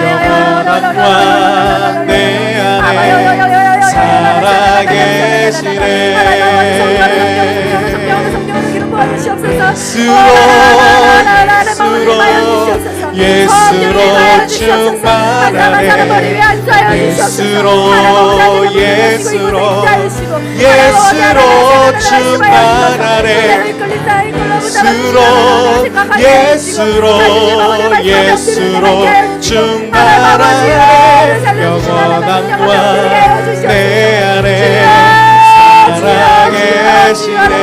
영원한 왕 내 안에 살아계시네 예수로 충만하네 예수로 예수로 예수로 충만하네 예수로 예수로 충만하네 영원한 왕 내 안에 살아계시네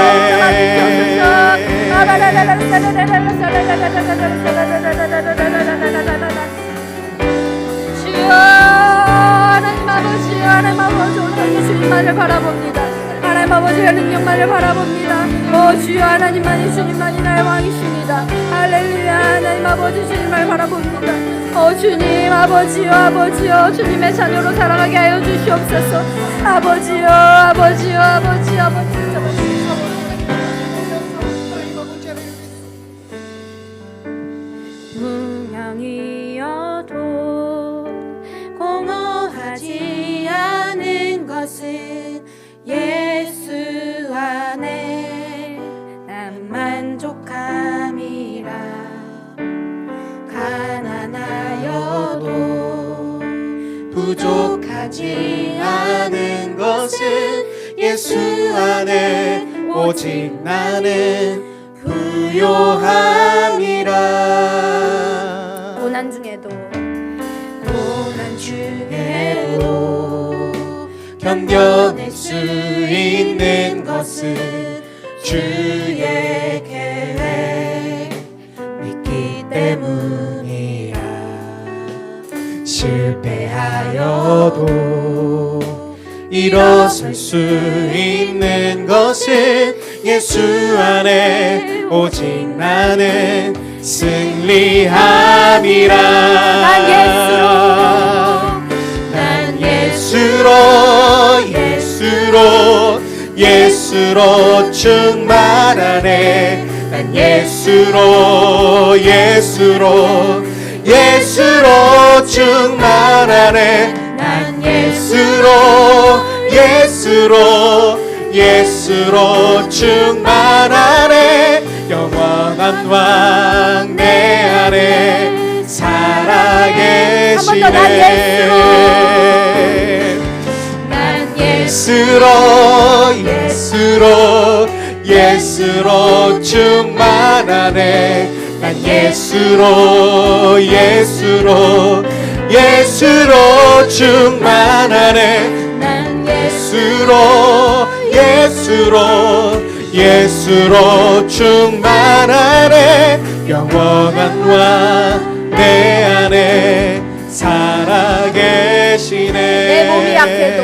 주여 하나님 아버지 하나님 아버지 온전히 주님만을 바라봅니다. 하나님 아버지의 능력만을 바라봅니다. 주여 하나님만이 주님만이 나의 왕이십니다. 할렐루야 하나님 아버지 주님만을 바라봅니다. 주님 아버지요 아버지요 주님의 자녀로 살아가게 하여 주시옵소서. 아버지요 아버지요 아버지 아버지 문양이어도 공허하지 않은 것은 예수 안에 난 만족함이라. 가난하여도 부족하지 않은 것은 예수 안에 오직 나는 부요함이라. 고난 중에도 견뎌낼 수 있는 것은 주의 계획 믿기 때문이라. 실패하여도 일어설 수 있는 것은 예수 안에 오직 나는 승리함이라. 난 예수로 예수로 충만하네. 난 예수로 충만하네. 난 예수로 충만하네. 영원한 왕 내 안에 살아계시네. 난 예수로 충만하네. 난 예수로 예수로 충만하네. 난 예수로 충만하네. 영원한 왕 내 안에 살아계시네. 내 몸이 약해도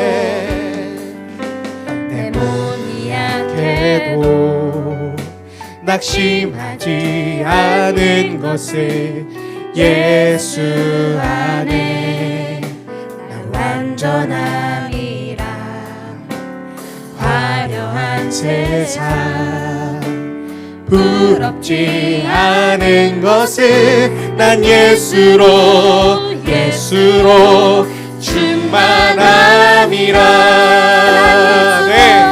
내 몸이 약해도 낙심하지 않은 것을 예수 안에 난 완전함이라. 화려한 세상 부럽지 않은 것을 난 예수로 충만함이라. 네.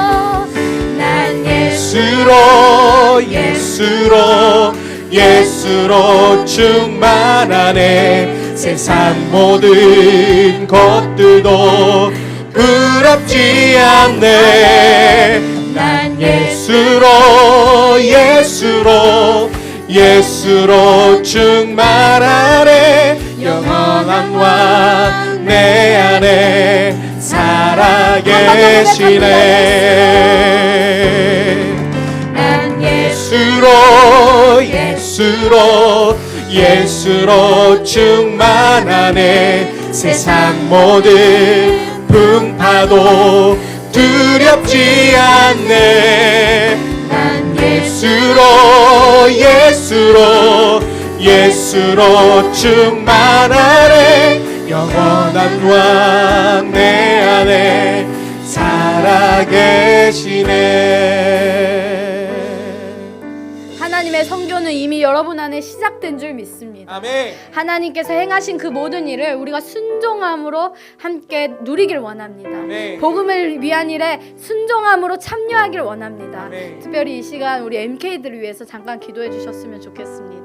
난 예수로 충만하네. 세상 모든 것들도 부럽지 않네. 난 예수로 충만하네. 영원한 왕 내 안에 살아계시네. 난 예수로 충만하네. 세상 모든 풍파도 두렵지 않네. 난 예수로 충만하네. 영원한 왕 내 안에 살아계시네. 하나님의 선교는 이미 여러분 안에 시작된 줄 믿습니다. 아멘. 하나님께서 행하신 그 모든 일을 우리가 순종함으로 함께 누리길 원합니다. 아멘. 복음을 위한 일에 순종함으로 참여하길 원합니다. 아멘. 특별히 이 시간 우리 MK들을 위해서 잠깐 기도해 주셨으면 좋겠습니다.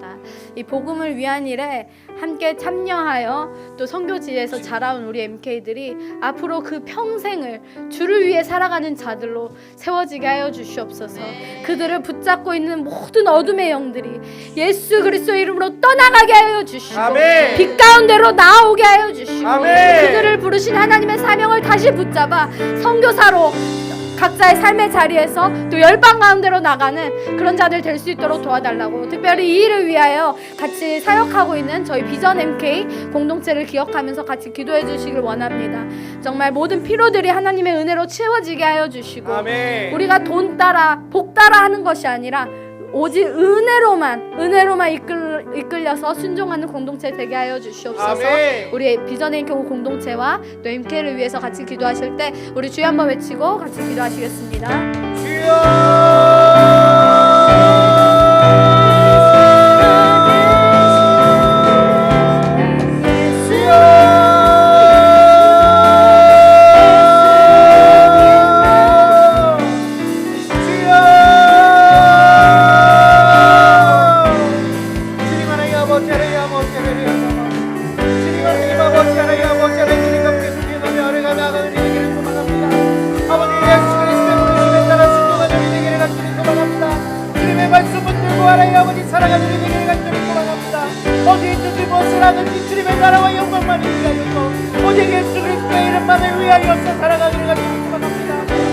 이 복음을 위한 일에 함께 참여하여 또 선교지에서 자라온 우리 MK들이 앞으로 그 평생을 주를 위해 살아가는 자들로 세워지게 하여 주시옵소서. 그들을 붙잡고 있는 모든 어둠의 영들이 예수 그리스도 이름으로 떠나가게 하여 주시고 아멘. 빛 가운데로 나오게 하여 주시고 아멘. 그들을 부르신 하나님의 사명을 다시 붙잡아 선교사로 각자의 삶의 자리에서 또 열방 가운데로 나가는 그런 자들 될 수 있도록 도와달라고, 특별히 이 일을 위하여 같이 사역하고 있는 저희 비전 MK 공동체를 기억하면서 같이 기도해 주시길 원합니다. 정말 모든 피로들이 하나님의 은혜로 채워지게 하여 주시고 아멘. 우리가 돈 따라 복 따라 하는 것이 아니라 오직 은혜로만 이끌려서 순종하는 공동체 되게 하여 주시옵소서. 아멘. 우리 비전 MK 공동체와 또 MK를 위해서 같이 기도하실 때 우리 주여 한번 외치고 같이 기도하시겠습니다.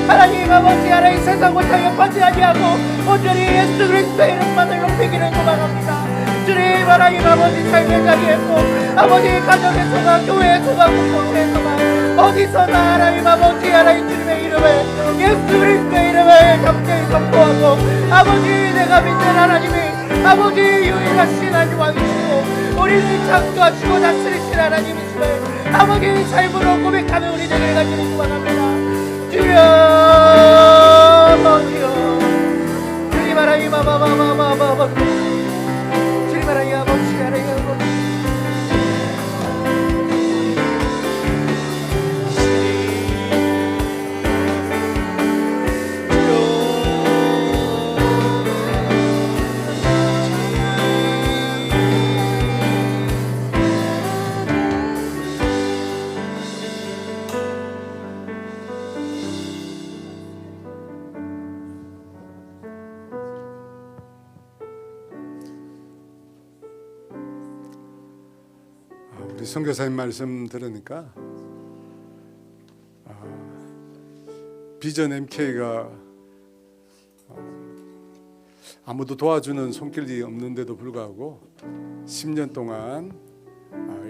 하나님 아버지 하나님 세상을 타협하지 아니하고 온전히 예수 그리스도의 이름만을 높이기를 소망합니다. 주님 하나님 아버지 삶의 자리에서 아버지 가정에서나 교회에서나 공동체에서나 어디서나 하나님 아버지 하나님 주님의 이름에 예수 그리스도의 이름을 감격히 선포하고 아버지 내가 믿는 하나님이 아버지 유일하신 하나님 왕이시고 우리를 창조하시고 다스리신 하나님이시를 아버지 삶으로 고백하는 우리 되기를 간절히 소망합니다. 주여 주님 하나님 아바바바바바바 주님 하나님 아버지 하나님 아버지 선교사님 말씀 들으니까 비전 MK가 아무도 도와주는 손길이 없는데도 불구하고 10년 동안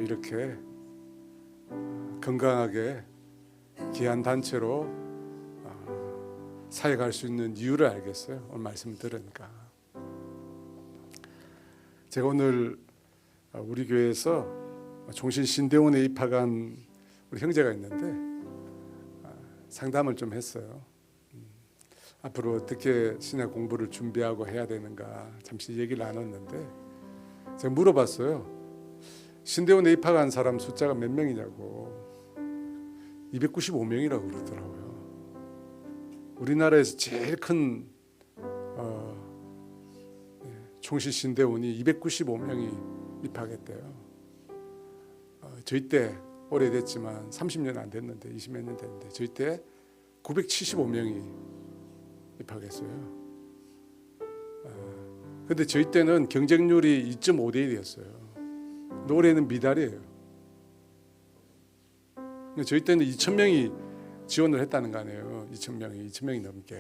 이렇게 건강하게 귀한 단체로 사역할 수 있는 이유를 알겠어요. 오늘 말씀 들으니까. 제가 오늘 우리 교회에서 종신 신대원에 입학한 우리 형제가 있는데 상담을 좀 했어요. 앞으로 어떻게 신학 공부를 준비하고 해야 되는가 잠시 얘기를 나눴는데 제가 물어봤어요. 신대원에 입학한 사람 숫자가 몇 명이냐고. 295명이라고 그러더라고요. 우리나라에서 제일 큰 종신 신대원이 295명이 입학했대요. 저희 때 오래됐지만 30년 안 됐는데 20몇 년 됐는데 저희 때 975명이 입학했어요. 근데 저희 때는 경쟁률이 2.5대 1이었어요. 올해는 미달이에요. 저희 때는 2,000명이 지원을 했다는 거 아니에요. 2,000명이 넘게.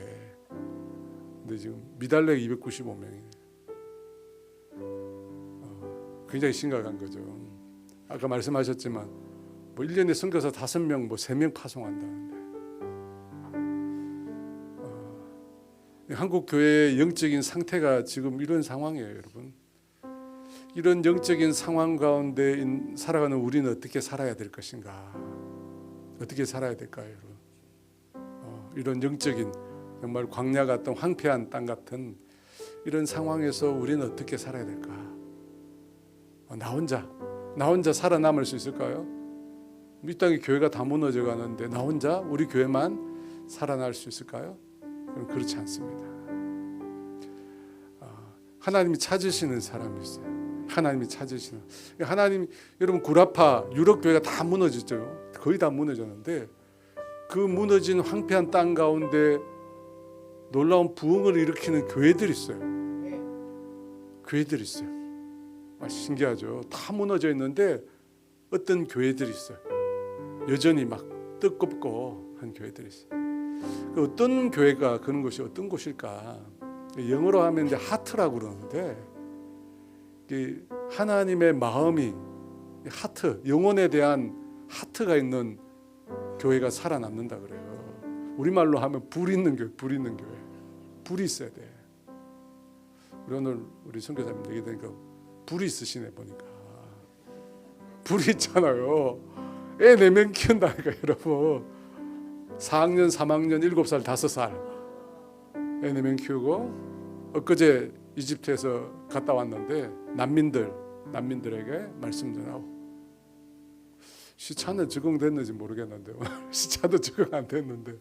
근데 지금 미달래가 295명이에요. 굉장히 심각한 거죠. 아까 말씀하셨지만 뭐 1년에 선교사 5명, 뭐 3명 파송한다는데 한국 교회의 영적인 상태가 지금 이런 상황이에요, 여러분. 이런 영적인 상황 가운데 살아가는 우리는 어떻게 살아야 될 것인가? 어떻게 살아야 될까요, 여러분? 이런 영적인 정말 광야 같은 황폐한 땅 같은 이런 상황에서 우리는 어떻게 살아야 될까? 나 혼자 살아남을 수 있을까요? 이 땅에 교회가 다 무너져 가는데 나 혼자 우리 교회만 살아날 수 있을까요? 그렇지 않습니다. 하나님이 찾으시는 사람이 있어요. 하나님이 찾으시는 하나님. 여러분 구라파 유럽 교회가 다 무너졌죠. 거의 다 무너졌는데 그 무너진 황폐한 땅 가운데 놀라운 부흥을 일으키는 교회들이 있어요. 교회들이 있어요. 신기하죠. 다 무너져 있는데 어떤 교회들이 있어요. 여전히 막 뜨겁고 한 교회들이 있어요. 어떤 교회가 그런 곳이 어떤 곳일까? 영어로 하면 이제 하트라고 그러는데 하나님의 마음이 하트, 영혼에 대한 하트가 있는 교회가 살아남는다 그래요. 우리말로 하면 불 있는 교회, 불 있는 교회. 불이 있어야 돼. 우리 오늘 우리 선교사님 얘기 되니까 불이 있으시네 보니까. 불이 있잖아요. 애 4명 키운다니까 여러분. 4학년, 3학년, 7살, 5살 애 4명 키우고 엊그제 이집트에서 갔다 왔는데 난민들에게 말씀 전하고 시차는 적응됐는지 모르겠는데 시차도 적응 안 됐는데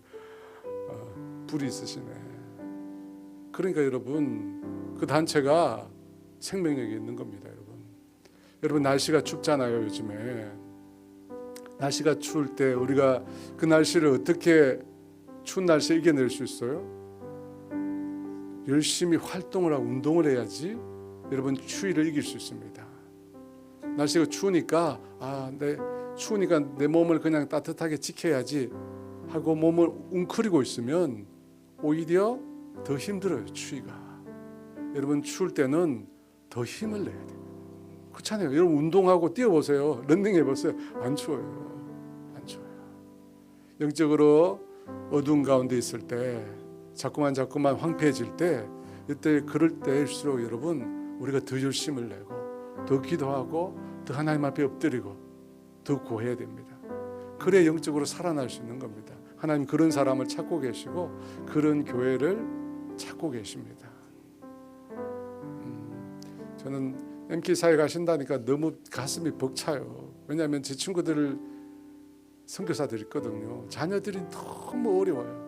불이 있으시네. 그러니까 여러분 그 단체가 생명력이 있는 겁니다. 여러분 날씨가 춥잖아요. 요즘에 날씨가 추울 때 우리가 그 날씨를 어떻게 추운 날씨에 이겨낼 수 있어요? 열심히 활동을 하고 운동을 해야지 여러분 추위를 이길 수 있습니다. 날씨가 추우니까 추우니까 내 몸을 그냥 따뜻하게 지켜야지 하고 몸을 웅크리고 있으면 오히려 더 힘들어요. 추위가. 여러분 추울 때는 더 힘을 내야 돼요. 그렇잖아요. 여러분 운동하고 뛰어보세요. 런닝 해보세요. 안 추워요. 안 추워요. 영적으로 어두운 가운데 있을 때 자꾸만 황폐해질 때 이때 그럴 때일수록 여러분 우리가 더 열심을 내고 더 기도하고 더 하나님 앞에 엎드리고 더 구해야 됩니다. 그래 영적으로 살아날 수 있는 겁니다. 하나님 그런 사람을 찾고 계시고 그런 교회를 찾고 계십니다. 저는 MK 사회 가신다니까 너무 가슴이 벅차요. 왜냐하면 제 친구들 선교사들 있거든요. 자녀들이 너무 어려워요.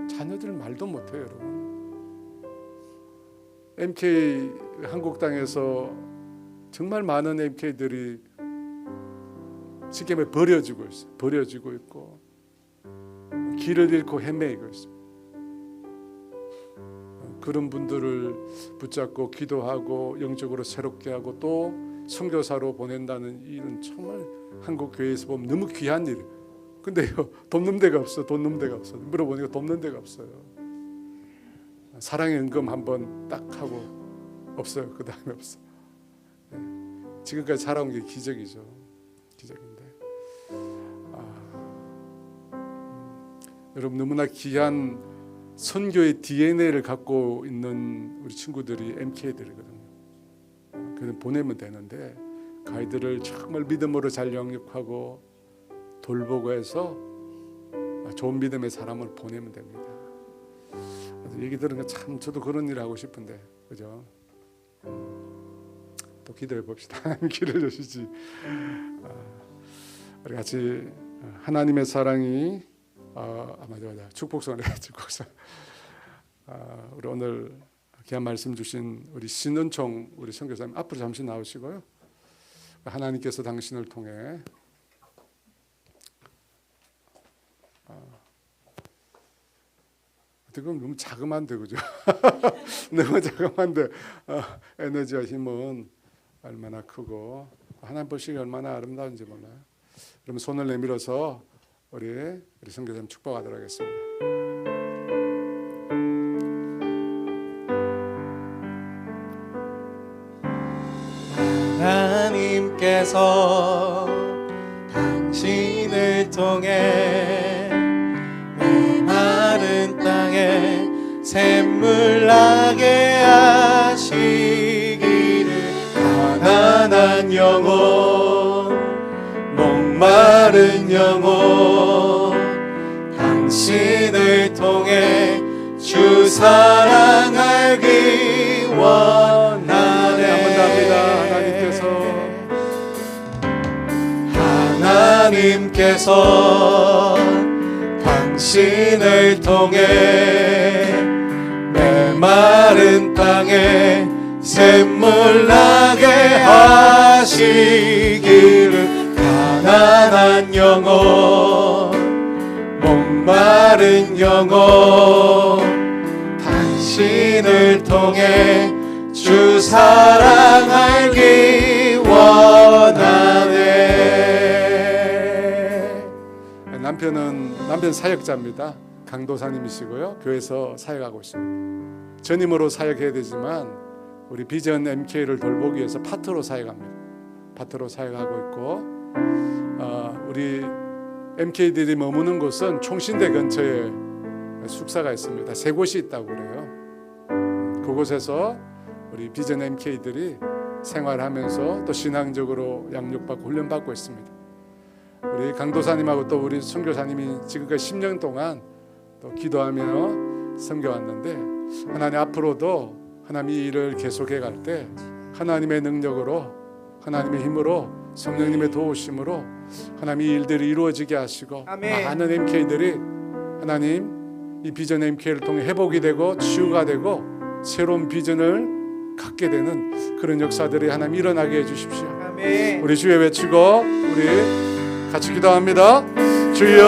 자녀들 말도 못해요, 여러분. MK 한국 땅에서 정말 많은 MK들이 쉽게 말해 버려지고 있어요. 버려지고 있고 길을 잃고 헤매이고 있어요. 그런 분들을 붙잡고 기도하고 영적으로 새롭게 하고 또 선교사로 보낸다는 일은 정말 한국 교회에서 보면 너무 귀한 일. 근데요, 돕는 데가 없어. 돕는 데가 없어. 물어보니까 돕는 데가 없어요. 사랑의 은금 한번 딱 하고 없어요. 그 다음에 없어. 네. 지금까지 살아온 게 기적이죠. 기적인데. 여러분 너무나 귀한 선교의 DNA를 갖고 있는 우리 친구들이 MK들이거든요. 그냥 보내면 되는데 그 아이들을 정말 믿음으로 잘 영육하고 돌보고 해서 좋은 믿음의 사람을 보내면 됩니다. 얘기 들으니까 참 저도 그런 일을 하고 싶은데, 그죠? 또 기도해 봅시다. 하나님 길을 주시지. 우리 같이 하나님의 사랑이 맞아 축복선 축복선. 우리 오늘 귀한 말씀 주신 우리 신은총 우리 선교사님 앞으로 잠시 나오시고요. 하나님께서 당신을 통해 지금 너무 자그만데 그죠? 너무 자그만데 에너지와 힘은 얼마나 크고 하나님 보시기 얼마나 아름다운지 몰라요. 그럼 손을 내밀어서 우리 선교사님 축복하도록 하겠습니다. 하나님께서 당신을 통해 메마른 땅에 샘물 나게 하시기를 가난한 영혼 목마른 영혼 당신을 통해 주 사랑 알기 원하네. 한번 답니다. 하나님께서 당신을 통해 메마른 땅에 샘물 나게 하시기를 가난한 영혼 목마른 영혼 당신을 통해 주 사랑 알기 원하네. 남편 사역자입니다. 강도사님이시고요. 교회에서 사역하고 있습니다. 전임으로 사역해야 되지만 우리 비전 MK를 돌보기 위해서 파트로 사역합니다. 파트로 사역하고 있고 우리 MK들이 머무는 곳은 총신대 근처에 숙사가 있습니다. 3곳이 있다고 그래요. 그곳에서 우리 비전 MK들이 생활하면서 또 신앙적으로 양육받고 훈련받고 있습니다. 우리 강도사님하고 또 우리 선교사님이 지금까지 10년 동안 또 기도하며 섬겨왔는데 하나님 앞으로도 하나님 이 일을 계속해 갈 때 하나님의 능력으로 하나님의 힘으로 성령님의 도우심으로 하나님 이 일들이 이루어지게 하시고 아멘. 많은 MK들이 하나님 이 비전 MK를 통해 회복이 되고 치유가 되고 새로운 비전을 갖게 되는 그런 역사들이 하나님 일어나게 해주십시오. 아멘. 우리 주여 외치고 우리 같이 기도합니다. 주여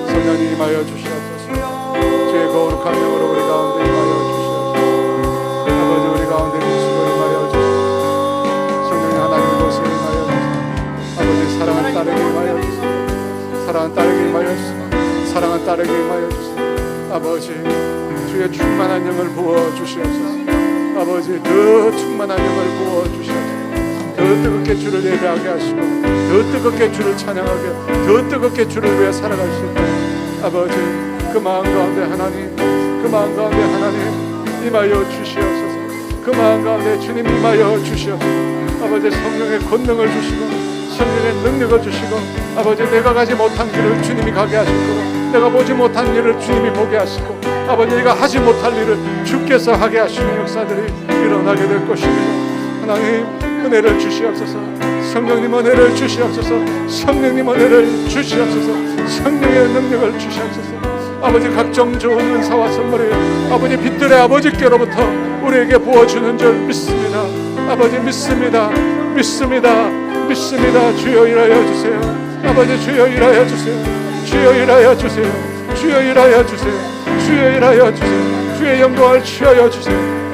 성령님 임하여 주시옵소서. 주의 거룩한 영으로 우리 가운데 임하여 주시옵소서. 아버지 우리 가운데 주시고 임하여 주시옵소서. 성령님 하나님 곳에 임하여 주시옵소서. 아버지 사랑한 딸에게 임하여 주시옵소서. 사랑한 딸에게 임하여 주시옵소서. 사랑한 딸에게 임하여 주시옵소서. 아버지 주의 충만한 영을 부어 주시옵소서. 아버지 더 충만한 영을 부어 주시옵소서. 더 뜨겁게 주를 예배하게 하시고 더 뜨겁게 주를 찬양하게 더 뜨겁게 주를 위해 살아갈 수 있도록 아버지 그 마음 가운데 하나님 그 마음 가운데 하나님 임하여 주시옵소서. 그 마음 가운데 주님 임하여 주시옵소서. 아버지 성령의 권능을 주시고 성령의 능력을 주시고 아버지 내가 가지 못한 길을 주님이 가게 하시고 내가 보지 못한 일을 주님이 보게 하시고 아버지 내가 하지 못할 일을 주께서 하게 하시는 역사들이 일어나게 될 것입니다. 하나님 은혜를 주시옵소서. 성령님 은혜를 주시옵소서. 성령님 은혜를 주시옵소서. 성령의 능력을 주시옵소서. 아버지 각종 좋은 은사와 선물이 아버지 빛들의 아버지께로부터 우리에게 부어주는 줄 믿습니다. 아버지 믿습니다. 믿습니다. 믿습니다. 주여 일하여 주세요. 아버지 주여 일하여 주세요. 주여 일하여 주세요. 주여 일하여 주세요. 주여 일하여 주세요. 주의 영광을 취하여 주세요.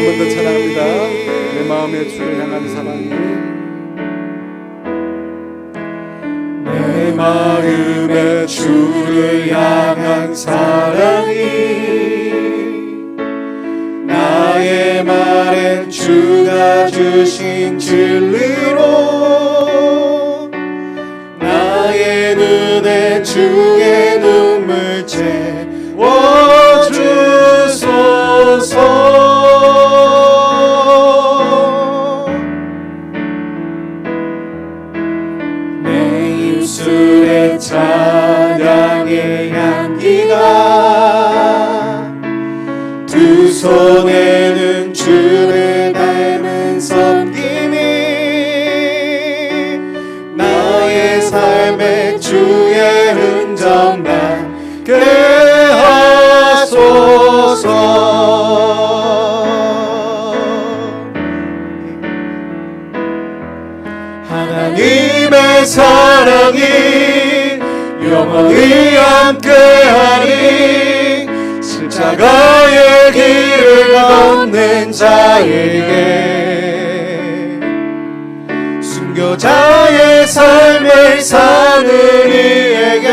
한 번 더 찬양합니다. 내 마음의 주를 향한 사랑이 내 마음의 주를 향한 사랑이 나의 말엔 주가 주신 진리로 나의 눈에 주의 눈물 채워주소서. 내 입술에 찬양의 향기가 두 손에는 주를 닮은 섬김이 나의 삶에 주의 흔적 나게 하소서. 하나님의 사랑이 영원히 함께하니 십자가의 길을 걷는 자에게 순교자의 삶을 사는 이에게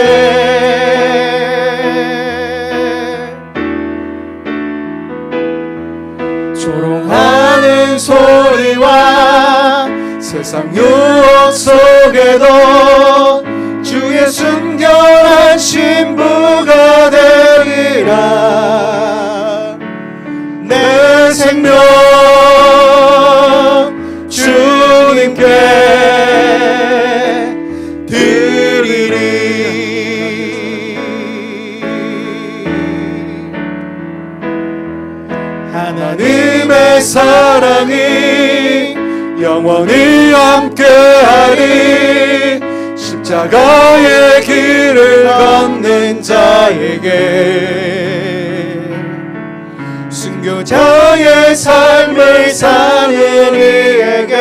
조롱하는 소리와 세상 유혹 속에도 주의 순결한 신부가 되리라. 내 생명 주님께 드리리. 하나님의 사랑이 영원히 함께하리. 십자가의 길을 걷는 자에게 순교자의 삶을 사는 이에게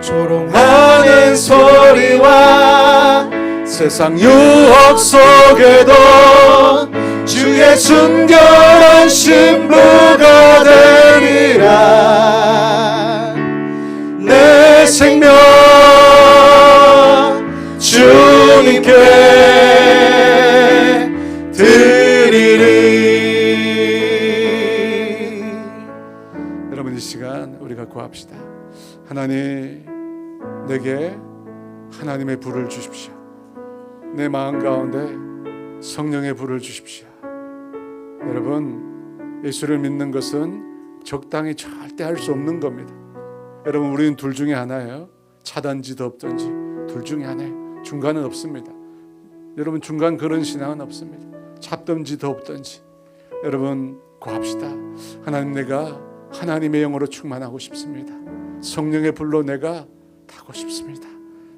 조롱하는 소리와 세상 유혹 속에도 주의 순결한 신부가 되리라. 내 생명 주님께 드리리. 여러분 이 시간 우리가 구합시다. 하나님, 내게 하나님의 불을 주십시오. 내 마음 가운데 성령의 불을 주십시오. 여러분, 예수를 믿는 것은 적당히 절대 할 수 없는 겁니다. 여러분, 우리는 둘 중에 하나예요. 차든지 덥든지 둘 중에 하나예요. 중간은 없습니다. 여러분, 중간 그런 신앙은 없습니다. 찹든지 덥든지. 여러분, 구합시다. 하나님, 내가 하나님의 영으로 충만하고 싶습니다. 성령의 불로 내가 타고 싶습니다.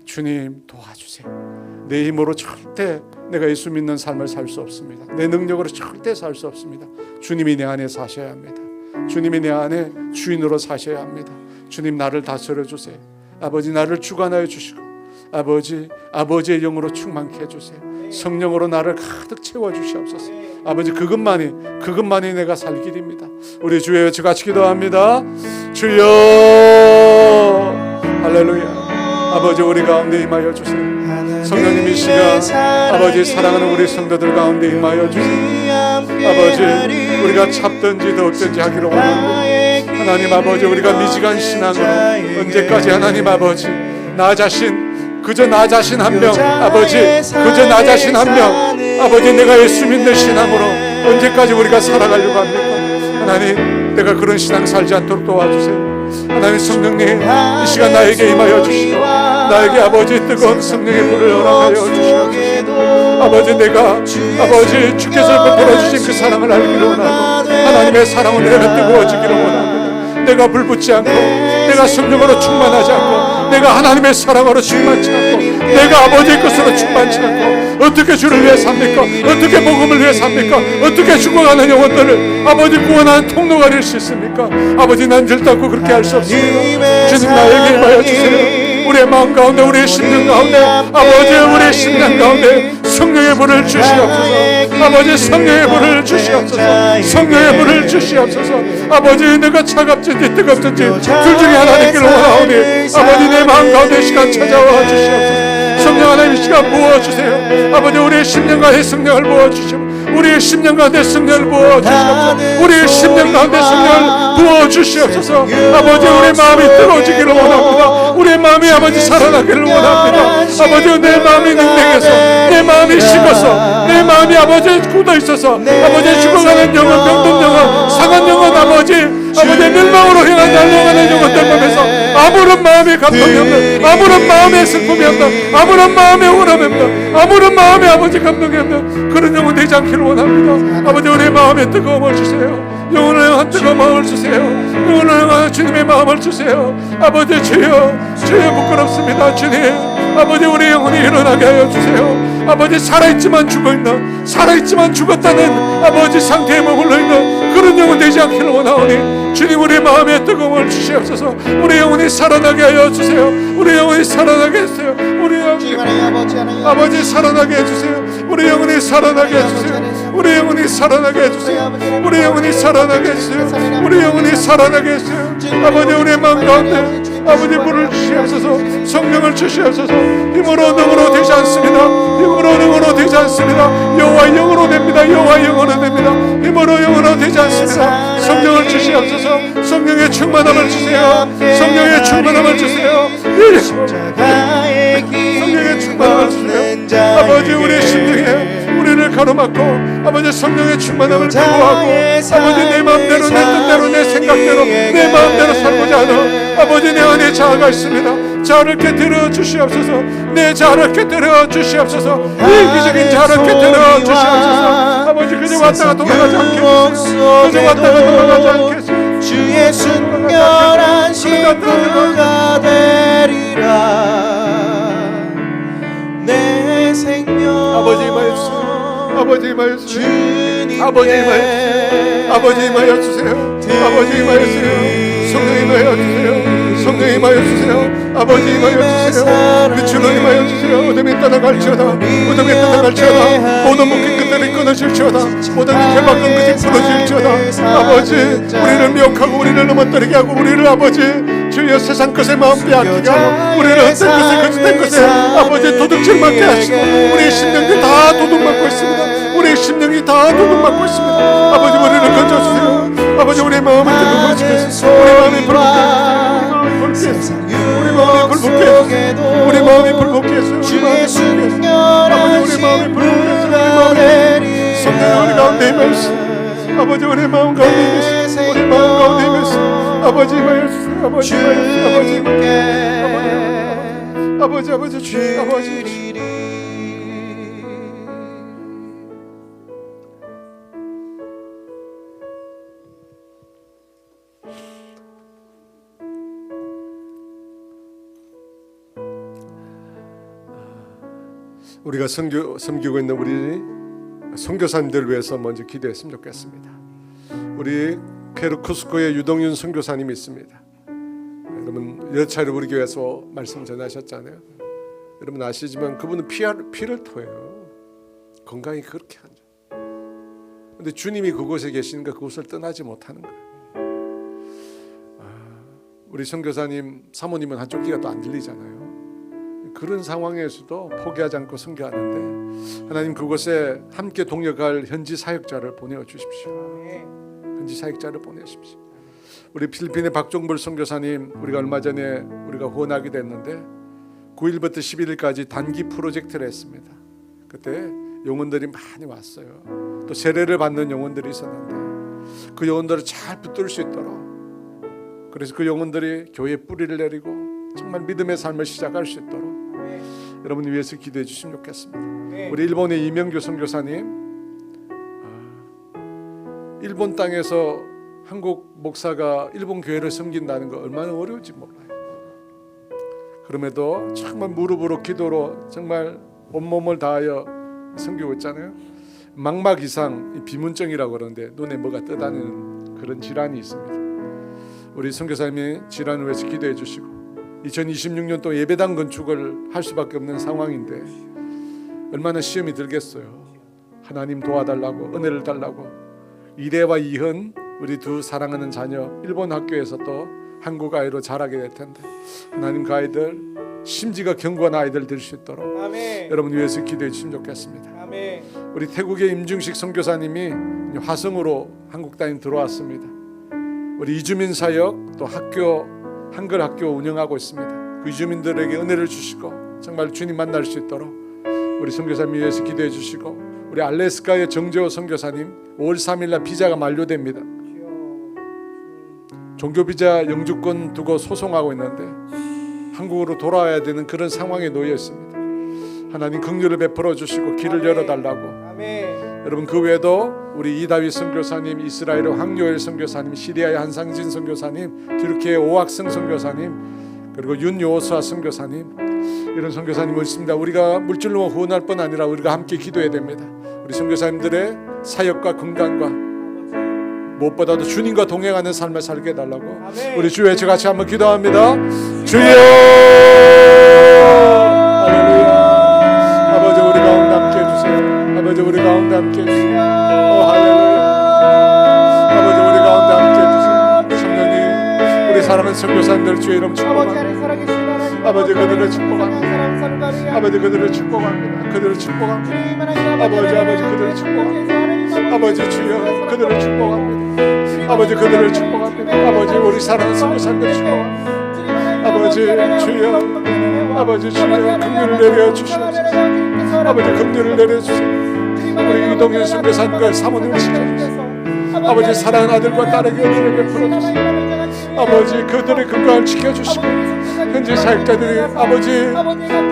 주님, 도와주세요. 내 힘으로 절대 내가 예수 믿는 삶을 살 수 없습니다. 내 능력으로 절대 살 수 없습니다. 주님이 내 안에 사셔야 합니다. 주님이 내 안에 주인으로 사셔야 합니다. 주님, 나를 다스려 주세요. 아버지, 나를 주관하여 주시고 아버지의 영으로 충만케 해주세요. 성령으로 나를 가득 채워주시옵소서. 아버지, 그것만이 내가 살 길입니다. 우리 주여 같이 기도합니다. 주여, 할렐루야. 아버지, 우리 가운데 임하여 주세요. 성령님, 이 시간 아버지 사랑하는 우리 성도들 가운데 임하여 주세요. 아버지, 우리가 찹든지 덥든지 하기로 원합니다. 하나님 아버지, 우리가 미지간 신앙으로 언제까지 하나님 아버지 그저 나 자신 한 명, 아버지 그저 나 자신 한 명, 아버지 내가 예수 믿는 신앙으로 언제까지 우리가 살아가려고 합니까? 하나님, 내가 그런 신앙 살지 않도록 도와주세요. 하나님, 성령님 이 시간 나에게 임하여 주시고 나에게 아버지 뜨거운 성령의 불을 허락하여 주시옵소서. 아버지, 내가 주께서 베풀어 주신 그 사랑을 알기로 원하고 하나님의 사랑으로 내가 뜨거워지기를 원합니다. 내가 불붙지 않고 내가 성령으로 충만하지 않고 내가 하나님의 사랑으로 충만치 않고 내가 아버지의 것으로 충만치 않고 어떻게 주를 위해 삽니까? 어떻게 복음을 위해 삽니까? 어떻게 죽어가는 영혼들을 아버지 구원하는 통로가 될 수 있습니까? 아버지, 난 결단코 그렇게 할 수 없습니다. 주님, 나에게 임하여 주세요. 우리의 마음 가운데, 우리의 심령 가운데, 아버지 우리의 심령 가운데 성령의 불을 주시옵소서. 아버지 성령의 불을 주시옵소서. 성령의 불을 주시옵소서. 아버지 내가 차갑든지 뜨겁든지 둘 중에 하나 되기를 원하오니 아버지 내 마음 가운데 시간 찾아와 주시옵소서. 성령 하나님 시간 부어주세요. 아버지 우리의 심령과 성령을 부어주시고 우리의 심령 가운데 성령을 부어주시옵소서. 우리의 심령 가운데 성령을 부어주시옵소서. 아버지 우리의 마음이 뜨거워지기를 원합니다. 우리의 마음이 아버지 살아나기를 원합니다. 아버지 내 마음이 능력해서 내 마음이 식어서 내 마음이 아버지 굳어있어서 아버지 죽어가는 영혼 병든 영혼 상한 영혼 아버지 멸망으로 향한 날아가는 영혼들 보면서 아무런 마음의 감동이 없는 아무런 마음의 슬픔이 없는 아무런 마음의 원함이 없는 아무런 마음의 아버지 감동이 없는 그런 영혼 되지 않기를 원합니다. 아버지 우리의 마음에 뜨거움을 주세요. 영혼을 향한 뜨거운 마음을 주세요. 영혼을 향한 주님의 마음을 주세요. 아버지 주여 부끄럽습니다. 주님 아버지 우리 영혼이 일어나게 하여 주세요. 아버지 살아있지만 죽어있는 살아있지만 죽었다는 아버지 상태에 머물러 있는 그런 영혼 되지 않기를 원하오니 주님 우리 마음에 뜨거움을 주시옵소서. 우리 영혼이 살아나게 하여 주세요. 우리 영혼이 살아나게 해주세요. 우리 영혼이 아버지 살아나게 해주세요. 우리 영혼이 살아나게 해주세요. 우리 영혼이 살아나게 해주세요. 우리 영혼이 살아나게 해주세요. 우리 영혼이 살아나게 해주세요. 아버지 우리의 마음 가운데 아버지 불을 주시옵소서. 성령을 주시옵소서. 힘으로 능으로 되지 않습니다. 힘으로 능으로 되지 않습니다. 여호와 영으로 됩니다. 여호와 영으로 됩니다. 힘으로 영으로 되지 않습니다. 성령을 주시옵소서. 성령의 충만함을 주세요. 성령의 충만함을 주세요. 성령의 충만함을 주세요. 아버지 우리의 심령에 우리를 가로막고 아버지 성령의 충만함을 구하고 아버지 내 마음대로 내 뜻대로 내 생각대로 내 마음대로 살고자 하는 아버지 내 안에 자아가 있습니다. 자아를 깨뜨려 주시옵소서. 내 자아를 깨뜨려 주시옵소서. 이기적인 자아를 깨뜨려 주시옵소서. 아버지 그저 왔다가 돌아가지 않게 해주세요. 그저 왔다가 돌아가지 않게 해주세요. 주의 순결한 신부가 되리라. 내 생명 아버지 임하여주세요. 아버지 임하여주세요. 주님께 아버지 임하여주세요. 아버지 임하여주세요. 아버지 임하여주세요. 성령 임하여주세요. 성령 임하여주세요. 아버지 임하여주세요. 빛으로 임하여주세요. 어둠이 떠나갈지어다. 어둠이 떠나갈지어다. 모든 묶인 것들이 끊어질지어다. 모든 밑에 박은 것이 풀어질지어다. 아버지 우리를 미혹하고 우리를 넘어뜨리게 하고 우리를 아버지 주여 세상 것에 마음 빼앗기게 하고 우리를 헛된 것에 거짓된 것에 아버지 도둑질 맞게 하시고 우리의 심령이 다 도둑맞고 있습니다. 우리의 심령이 다 도둑맞고 있습니다. 아버지 우리를 건져주세요. 아버지 우리의 마음을 뜨거워지게 해주세요. 우리 마음이 불붙게 해주세요. 우리 마음이 불붙게 해주세요. 우리 마음이 불붙게 해주세요. 아버지 우리 마음이 불붙게 해주세요. 성령 우리 가운데 임하시오. 아버지 우리 마음 가운데 임하시오. 우리 마음 가운데 임하시오. 아버지 임하여주세요. 아버지 임하여주세요. 아버지 주님 아버지 우리가 섬기고 있는 우리 선교사님들 위해서 먼저 기도했으면 좋겠습니다. 우리 페루 쿠스코에 유동윤 선교사님이 있습니다. 여러분 여러 차례 우리 교회에서 말씀 전하셨잖아요. 여러분 아시지만 그분은 피를 토해요. 건강이 그렇게 안 좋아요. 그런데 주님이 그곳에 계시니까 그곳을 떠나지 못하는 거예요. 우리 선교사님 사모님은 한쪽 귀가 또 안 들리잖아요. 그런 상황에서도 포기하지 않고 선교하는데 하나님 그곳에 함께 동역할 현지 사역자를 보내주십시오. 현지 사역자를 보내십시오. 우리 필리핀의 박종불 선교사님 우리가 얼마 전에 우리가 후원하게 됐는데 9일부터 11일까지 단기 프로젝트를 했습니다. 그때 영혼들이 많이 왔어요. 또 세례를 받는 영혼들이 있었는데 그 영혼들을 잘 붙들 수 있도록 그래서 그 영혼들이 교회에 뿌리를 내리고 정말 믿음의 삶을 시작할 수 있도록 여러분을 위해서 기도해 주시면 좋겠습니다. 우리 일본의 이명규 선교사님 일본 땅에서 한국 목사가 일본 교회를 섬긴다는 거 얼마나 어려운지 몰라요. 그럼에도 정말 무릎으로 기도로 정말 온몸을 다하여 섬기고 있잖아요. 망막 이상 비문증이라고 그러는데 눈에 뭐가 떠다니는 그런 질환이 있습니다. 우리 선교사님이 질환을 위해서 기도해 주시고 2026년도 예배당 건축을 할 수밖에 없는 상황인데 얼마나 시험이 들겠어요. 하나님 도와달라고, 은혜를 달라고. 이래와 이현, 우리 두 사랑하는 자녀 일본 학교에서 또 한국 아이로 자라게 될 텐데, 하나님 그 아이들 심지가 견고한 아이들 될 수 있도록 아멘. 여러분 위해서 기도해 주시면 좋겠습니다. 아멘. 우리 태국의 임중식 선교사님이 화성으로 한국 땅에 들어왔습니다. 우리 이주민 사역 또 학교, 한글 학교 운영하고 있습니다. 그 이주민들에게 은혜를 주시고 정말 주님 만날 수 있도록 우리 선교사님 위해서 기도해 주시고, 우리 알래스카의 정재호 선교사님 5월 3일날 비자가 만료됩니다. 종교 비자 영주권 두고 소송하고 있는데 한국으로 돌아와야 되는 그런 상황에 놓여 있습니다. 하나님 긍휼을 베풀어 주시고 길을 열어달라고. 아멘. 여러분 그 외에도 우리 이다윗 선교사님, 이스라엘의 황요엘 선교사님, 시리아의 한상진 선교사님, 튀르키예의 오학승 선교사님, 그리고 윤요수아 선교사님, 이런 선교사님이 있습니다. 우리가 물질로 후원할 뿐 아니라 우리가 함께 기도해야 됩니다. 우리 선교사님들의 사역과 건강과 무엇보다도 주님과 동행하는 삶을 살게 해달라고. 아멘. 우리 주의 같이 한번 기도합니다. 주여, 할렐루야. 아버지 우리 가운데 함께 해주세요. 아버지 우리 가운데 함께 해주세요. 할렐루야. 아버지 우리 가운데 함께 해주세요. 성령님, 우리 사랑하는 선교사님들 주의 이름 축복합니다. 아버지 그들을 축복합니다. 아버지 그들을 축복합니다. 그들을 축복합니다. 아버지 그들을 축복합니다. 아버지 주여 그들을 축복합니다. 아버지 그들을 축복합니다. 아버지 우리 사랑하는 선교사님들 축복합니다. 아버지 주여, 아버지 주여 긍휼을 내려 주시옵소서. 아버지 긍휼을 내려 주세요. 우리 이동현 선교사님과 사모님을 지켜주세요. 아버지 사랑하는 아들과 딸에게 은혜를 베풀어 주세요. 아버지 그들의 건강을 지켜주시고, 현재 사역자들이 아버지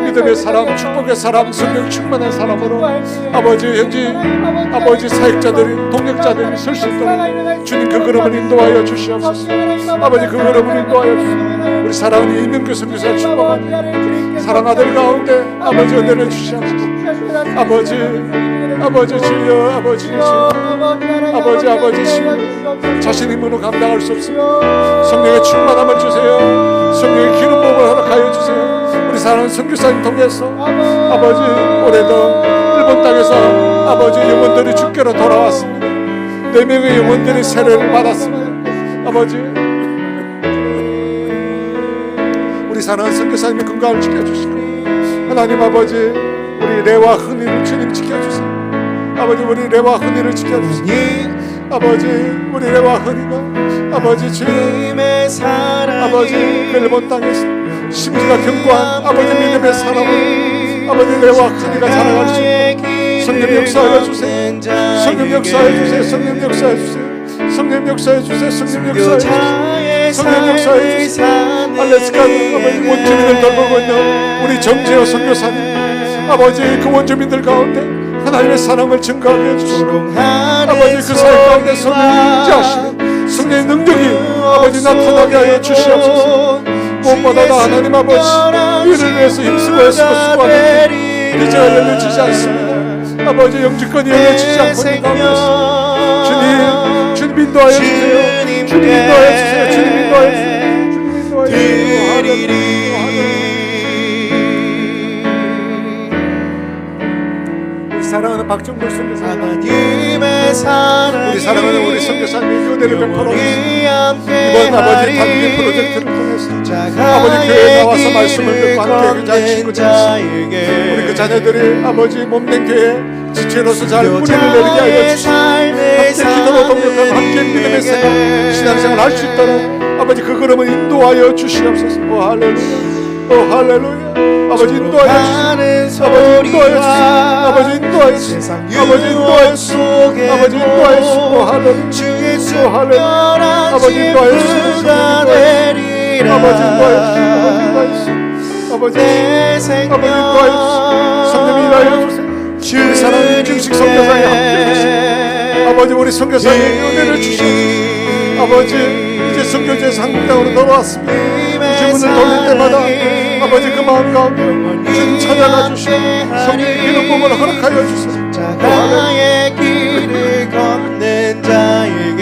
믿음의 사람, 축복의 사람, 성령 충만한 사람으로 아버지 현재 아버지 사역자들이, 동역자들이 설 수 있도록 주님 그 걸음을 인도하여 주시옵소서. 아버지 그 걸음을 인도하여 주시옵소서. 우리 사랑하는 이명규 선교사 축복합니다. 사랑 아들 가운데 아버지 은혜를 주시옵소서. 아버지 주여, 아버지 주여, 아버지 주여, 자신 힘으로 감당할 수 없습니다. 성령의 충만함을 주세요. 성령의 기름 부음을 허락하여 주세요. 우리 사랑하는 선교사님 통해서 아버지 올해도 일본 땅에서 아버지 영혼들이 주께로 돌아왔습니다. 4명의 영혼들이 세례를 받았습니다. 아버지 우리 사랑하는 선교사님의 건강을 지켜주시고, 하나님 아버지 우리 레와 흔히를 주님 지켜주세요. 아버지 우리 레와 흔히를 지켜주세요. 아버지 우리 레와 흔히가 아버지 주님의 사랑이 아버지 그 일본 땅에서 심지가 견고한 아버지 믿음의 사랑으로 아버지 레와 흔히가 자라갈 수 있도록 성령 역사하여 주세요. 성령 역사하여 주세요. 성령 역사하여 주세요. 성령 역사하여 주세요. 성령 역사하여 주세요. 성령 역사하여 주세요. 알래스카 아버지 원주민을 돌보고 있는 우리 정재호 선교사님, 아버지 그 원주민들 가운데 하나님의 사랑을 증거하게 해주시고, 아버지 그 사역 가운데 성령이 임재하시는 성령의 능력이 아버지 나타나게 하여 주시옵소서. 무엇보다도 하나님 아버지 이를 위해서 힘쓰고 애쓰고 수고하는 비자가 열려지지 않습니다. 아버지 영주권이 열려지지 않고 있는 가운데 주님 인도하여 주세요. 주님 인도하여 주세요. 주님 인도하여 주세요. 주님 인도하여 주세요. 사랑하는 박정골 선교사님, 우리 사랑하는 우리 선교사님 은혜를 베풀어 주시고, 이번 아버지 단기 프로젝트를 통해서 아버지 교회에 나와서 말씀을 듣고 함께 교제하는 친구들 있습니다. 우리 그 자녀들이 아버지 몸된 교회 지체로서 잘 뿌리를 내리게 하여 주시고, 함께 기도로 동역하고 함께 믿음의 생활, 신앙생활 할 수 있도록 아버지 그 걸음을 인도하여 주시옵소서. 오 할렐루야. 오 할렐루야. 아버지 인도하여 주시고, 아버지 인도하여 주시고, 아버지 인도하여 주시고, 아버지 인도하여 주시고, 아버지 인도하여 주시고, 할렐루야. 오 할렐루야. 아버지 인도하여 주시고, 아버지 인도하여 주시고, 아버지 인도하여 주시고, 성령이 일하여 주세요. 우리 사랑하는 증식 선교사에 함께 주시고, 아버지 우리 선교사에 은혜를 주시옵소서. 아버지 이제 선교지에서 한국 땅으로 돌아왔습니다. 이제 문을 돌릴 때마다 아버지 그 마음 가운데 주님 찾아가 주시고 성령의 기름 부음을 허락하여 주소서. 나의 길을 걷는 자에게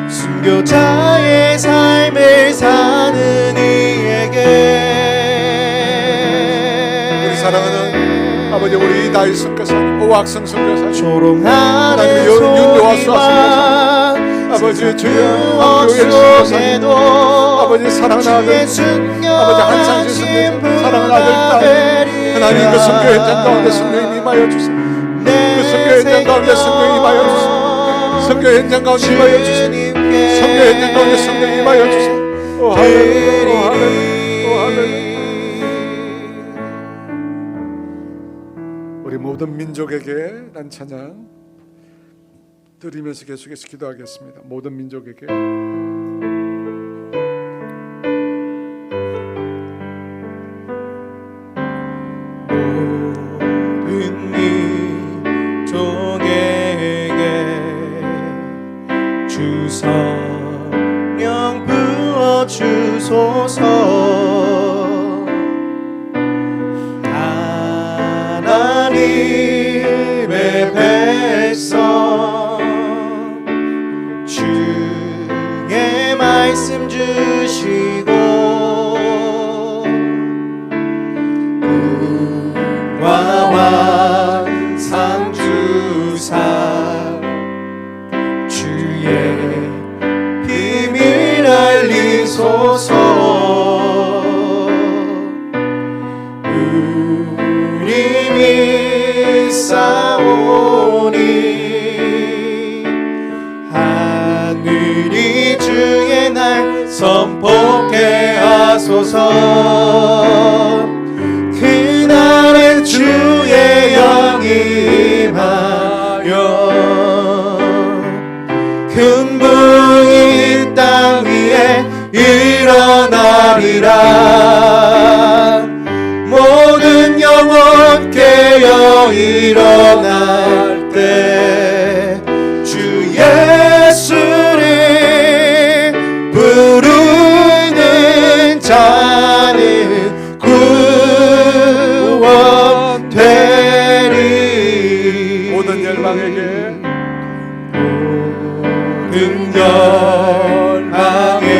순교자의 삶을 사는 이에게 사랑하는 아버지 우리 이다희 선교사님, 오학성 선교사님, 조롱하는 하나님의 윤요아 소리와 아버지 주여 교회 교회 속에도 아버지 사랑하는 아들 아버지 한상진 선교사 사랑하는 아들 딸 하나님 그 선교 현장 가운데 성령님 임하여 주세요. 그 선교 현장 가운데 성령님 임하여 주세요. 선교 현장 가운데 임하여 주세요. 선교 현장 가운데 성령님 임하여 주세요. 오 할렐루야, 오 할렐루야, 오 할렐루야. 우리 모든 민족에게 난 찬양 드리면서 계속해서 기도하겠습니다. 모든 민족에게 모든 민족에게 주 성령 부어 주소서. 하나님의 백성 주의 말씀 주시고 응과 환상 주사 주의 비밀 알리소서. 우리 믿사오니 하늘이 주의 날 선포케 하소서. 그날에 주의 영이 임하여 큰 부흥이 땅 위에 일어나리라. 모든 영혼 깨어 일어날 때 주 예수를 부르는 자는 구원되리. 모든 열방에게 모든 열방에게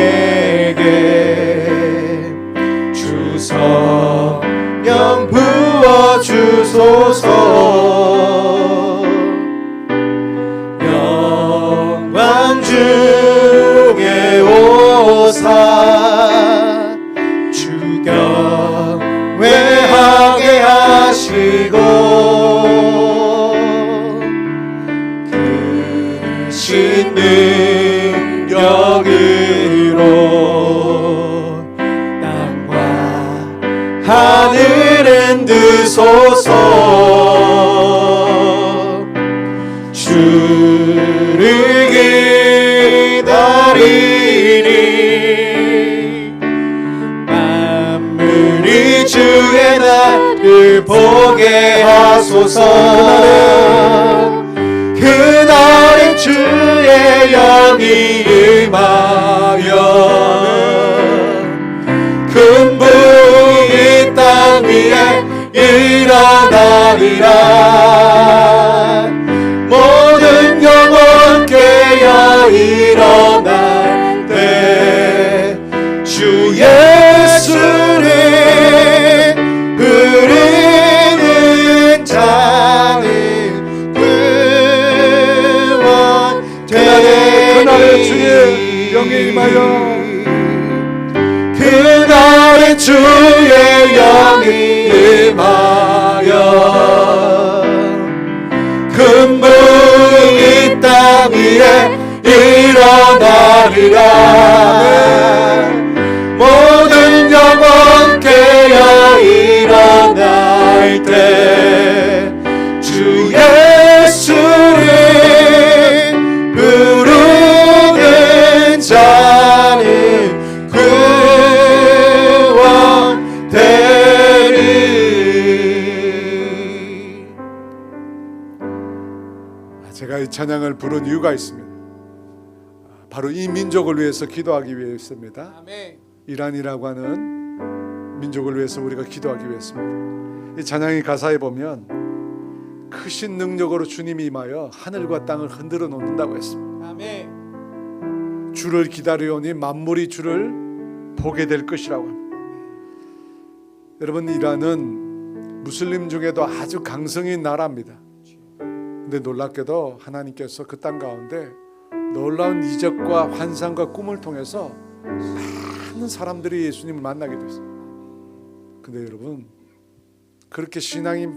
주 성령 부어 주소서. 영광 중에 오사 주 경외하게 하시고 크신 능력으로 땅과 하늘은 드소서. 주를 기다리니 만물이 주의 날을 보게 하소서. 그날에 주의 영이 임하여 큰 부흥이 땅 위에 일어나리라. 모든 영혼 깨어 일어날 때 주 예수를 부르는 자는 그날에 주의 영이 임하여 그날에 주의 영이 임하여 큰 부흥이 땅 위에 일어나리라. 모든 영혼 깨어 일어날 때 주 예수를 부르는 자는 구원되리. 제가 이 찬양을 부른 이유가 있습니다. 바로 이 민족을 위해서 기도하기 위해서입니다. 이란이라고 하는 민족을 위해서 우리가 기도하기 위해서입니다. 이 찬양의 가사에 보면 크신 능력으로 주님이 임하여 하늘과 땅을 흔들어 놓는다고 했습니다. 주를 기다려오니 만물이 주를 보게 될 것이라고 합니다. 여러분, 이란은 무슬림 중에도 아주 강성인 나라입니다. 근데 놀랍게도 하나님께서 그 땅 가운데 놀라운 이적과 환상과 꿈을 통해서 많은 사람들이 예수님을 만나게 됐어요. 근데 여러분, 그렇게 신앙이 막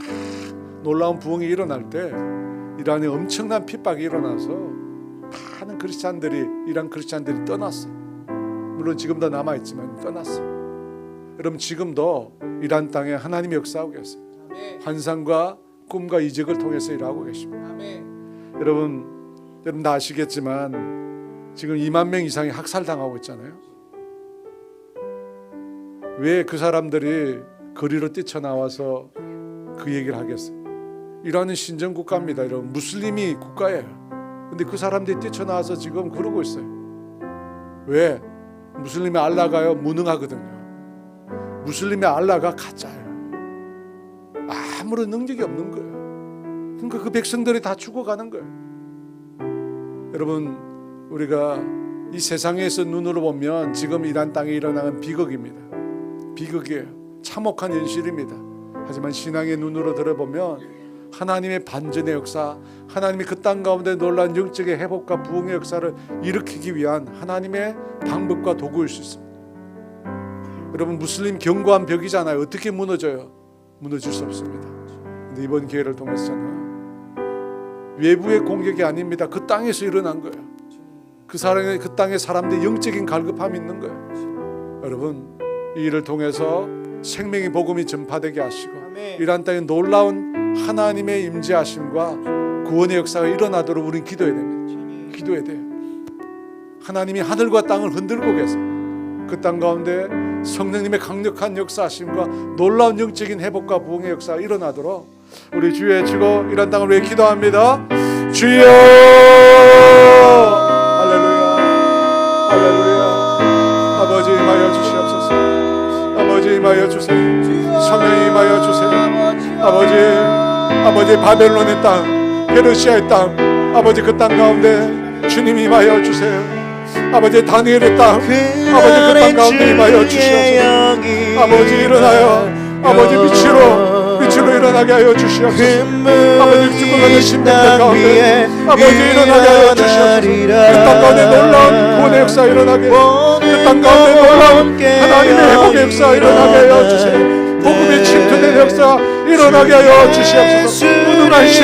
놀라운 부흥이 일어날 때 이란에 엄청난 핍박이 일어나서 많은 이란 크리스찬들이 떠났어요. 물론 지금도 남아있지만 떠났어요. 여러분, 지금도 이란 땅에 하나님이 역사하고 계세요. 환상과 꿈과 이적을 통해서 일하고 계십니다. 여러분 다 아시겠지만 지금 2만 명 이상이 학살당하고 있잖아요. 왜 그 사람들이 거리로 뛰쳐나와서 그 얘기를 하겠어요? 이란은 신정국가입니다. 여러분, 무슬림이 국가예요. 근데 그 사람들이 뛰쳐나와서 지금 그러고 있어요. 왜? 무슬림의 알라가요 무능하거든요. 무슬림의 알라가 가짜예요. 아무런 능력이 없는 거예요. 그러니까 그 백성들이 다 죽어가는 거예요. 여러분, 우리가 이 세상에서 눈으로 보면 지금 이란 땅에 일어나는 비극입니다. 비극이에요. 참혹한 현실입니다. 하지만 신앙의 눈으로 들어보면 하나님의 반전의 역사, 하나님이 그 땅 가운데 놀라운 영적의 회복과 부흥의 역사를 일으키기 위한 하나님의 방법과 도구일 수 있습니다. 여러분, 무슬림 견고한 벽이잖아요. 어떻게 무너져요? 무너질 수 없습니다. 근데 이번 기회를 통해서는 외부의 공격이 아닙니다. 그 땅에서 일어난 거예요. 그 땅에 사람들의 영적인 갈급함이 있는 거예요. 여러분, 이 일을 통해서 생명의 복음이 전파되게 하시고 이란 땅에 놀라운 하나님의 임재하심과 구원의 역사가 일어나도록 우리는 기도해야 됩니다. 기도해야 돼요. 하나님이 하늘과 땅을 흔들고 계세요. 그 땅 가운데 성령님의 강력한 역사하심과 놀라운 영적인 회복과 부흥의 역사가 일어나도록 우리 주여 외치고 이란 땅을 위해 기도합니다. 주여! 할렐루야! 할렐루야! 아버지 임하여 주시옵소서. 아버지 임하여 주세요. 성령이 임하여 주세요. 아버지 바벨론의 땅, 페르시아의 땅, 아버지 그 땅 가운데 주님이 임하여 주세요. 아버지 다니엘의 땅, 아버지 그 땅 가운데 임하여 주시옵소서. 아버지 일어나요. 아버지 빛으로 일어나게 하여 주시옵소서. 아버지 죽어가는 심령들 가운데 아버지 일어나게 하여 주시옵소서. 그 땅 가운데 놀라운 구원의 역사 일어나게, 그 땅 가운데 놀라운 하나님의 회복의 역사 일어나게 하여 주세요. 복음의 침투된 역사 일어나게 하여 주시옵소서. 무능한 신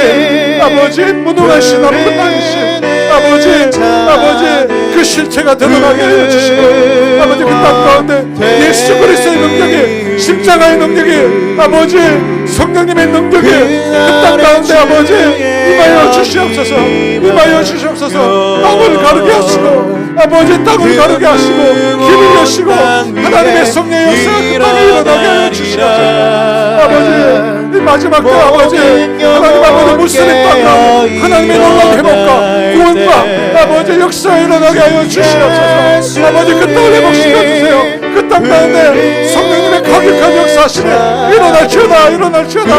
아버지, 무능한 신 아무것도 아닌 신 아버지 그 실체가 드러나게 하여 주시고 아버지 그 땅 가운데 예수 그리스도의 능력이, 십자가의 능력이, 아버지 성령님의 능력이 그 땅 가운데 아버지 임하여 주시옵소서. 임하여 주시옵소서. 땅을 가르게 하시고 아버지 땅을 가르게 하시고 길을 여시고 하나님의 성령의 역사가 그 땅에 일어나게 하여 주시옵소서. 아버지 이 마지막 때 아버지 하나님 아버지 무슬림 땅 가운데 하나님의 놀라운 회복과 구원과 아버지 역사 일어나게 하여 주시옵소서. 아버지 그 땅을 회복시켜주세요. 그 땅 가운데 성령님의 강력한 역사하시네 일어날지어다.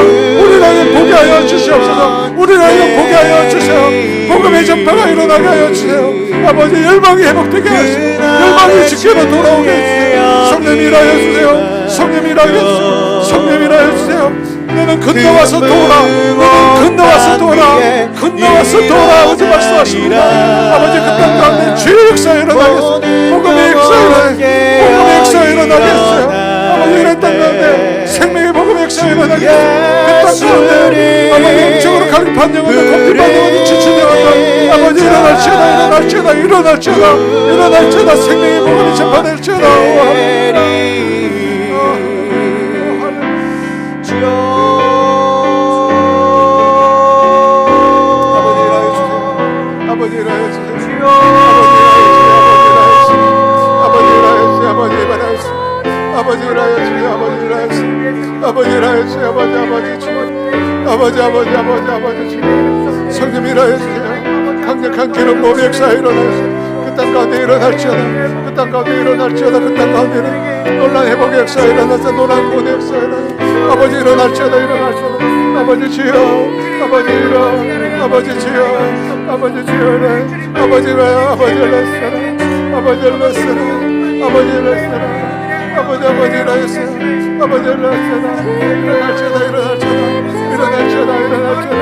우리라면 보게 하여 주시옵소서. 우리라면 보게 하여 주세요. 복음의 전파가 일어나게 하여 주세요. 아버지 열방이 회복되게 하시고 열방이 지켜로 돌아오게 해주세요. 성령이 일하여 주세요. 성령이 일하여 주세요. 성령이 일하여 주세요. 너는 건너와서 도우라. 너는 건너와서 도우라. 아버지 말씀하십니다. 아버지 그 땅 가운데 주의 역사 일어나겠어요. 복음의 역사 일어나게 했어요. 아버지 이런 땅 가운데 생명의 복음의 역사 일어나게 했어요. 그 땅 가운데 아버지 영적으로 갈급한 영혼들, 고삐받은 영혼들, 지친 영혼들 아버지 일어날지어다. 생명의 복음이 전파될지어다. 아버지 일하여 주세요. 성령 일하여 주세요. 강력한 기름 몸의 역사 일어나서 그 땅 가운데 일어날지어다. 그 땅 가운데 놀란 회복의 역사 일어나서 놀란 구원의 역사 일어나서 아버지 일어날지어다. 아버지 주여, 아버지 주여, 아버지 일러서라. 아버지 아버지 일어나세요. 아버지 일어나시다. 일어나시다. 일어나시다. 일어나시다. 일어나시다.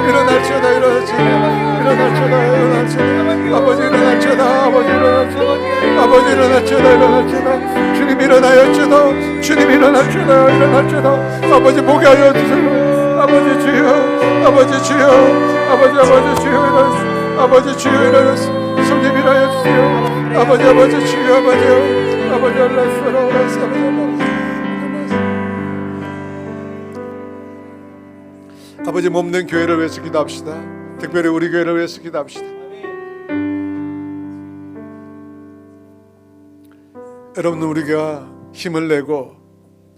일어나시다. 일어나시다. 일어나시다. 일어나시다. 아버지 일어나시다. 아버지 일어나시다. 아버지 일어나시다. 일어나시다. 주님 일어나시다. 주님 일어나시다. 일어나시다. 아버지 보게 하여 주세요. 아버지 주여. 아버지 주여. 아버지 주여 일어나시다. 아버지 주여 일어나시다. 성령 일어나여 주세요. 아버지 주여. 아버지 일어나시다. 아버지 몸된 교회를 위해서 기도합시다. 특별히 우리 교회를 위해서 기도합시다. 여러분, 우리가 힘을 내고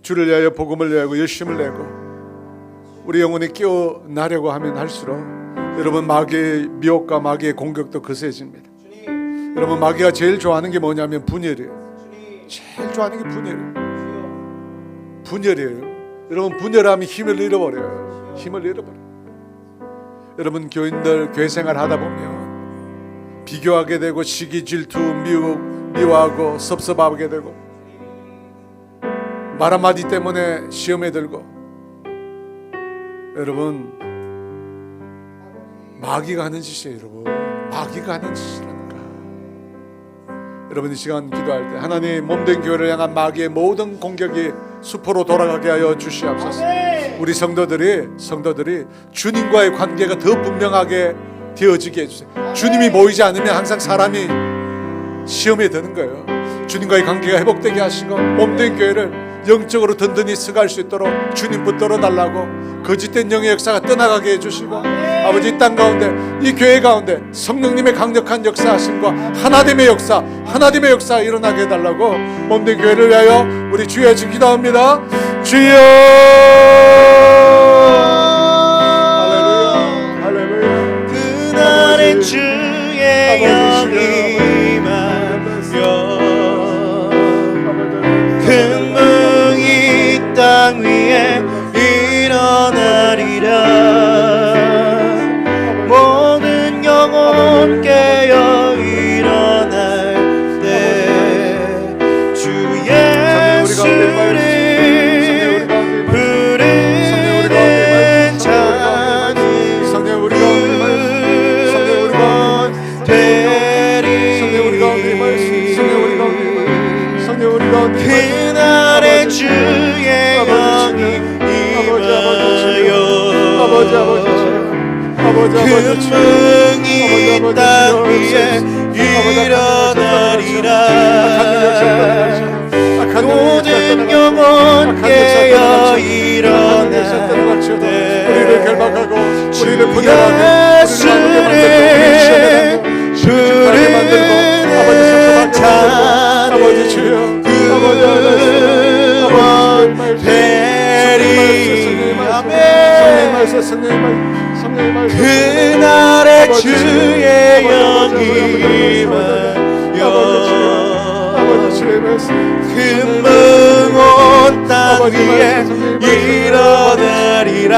주를 위하여 복음을 위하여 열심을 내고 우리 영혼이 깨어나려고 하면 할수록 여러분 마귀의 미혹과 마귀의 공격도 거세집니다. 여러분, 마귀가 제일 좋아하는 게 뭐냐면 분열이에요. 제일 좋아하는 게 분열이에요. 여러분, 분열하면 힘을 잃어버려요. 힘을 잃어버려요. 여러분, 교인들 교회 생활 하다 보면 비교하게 되고 시기, 질투, 미워하고 섭섭하게 되고 말 한마디 때문에 시험에 들고, 여러분 마귀가 하는 짓이에요. 여러분, 마귀가 하는 짓이라니까. 여러분, 이 시간 기도할 때 하나님 몸된 교회를 향한 마귀의 모든 공격이 수포로 돌아가게 하여 주시옵소서. 우리 성도들이 주님과의 관계가 더 분명하게 되어지게 해주세요. 주님이 보이지 않으면 항상 사람이 시험에 드는 거예요. 주님과의 관계가 회복되게 하시고 몸된 교회를 영적으로 든든히 서갈 수 있도록 주님 붙들어 달라고, 거짓된 영의 역사가 떠나가게 해주시고, 아버지 이 땅 가운데, 이 교회 가운데 성령님의 강력한 역사하심과 하나됨의 역사 일어나게 해달라고 몸된 교회를 위하여 우리 주여 주 기도합니다. 주여. 할렐루야, 할렐루야. 그날엔 주의 영이 임하여 금붕이 땅 위에 일어나리라. 모든 영혼 깨어 일어날 때 주 예수를 부르는 자는 구원 되리. 그날에 주의 영이 임하여 금붕이 땅 위에 일어나리라. 모든 영혼 깨어 일어날 때 우리를 결박하고 우리를 예수를 부르는 자는 구원 되리. 그날에 주의 영이 임하여 금붕 온 땅 위에 일어나리라.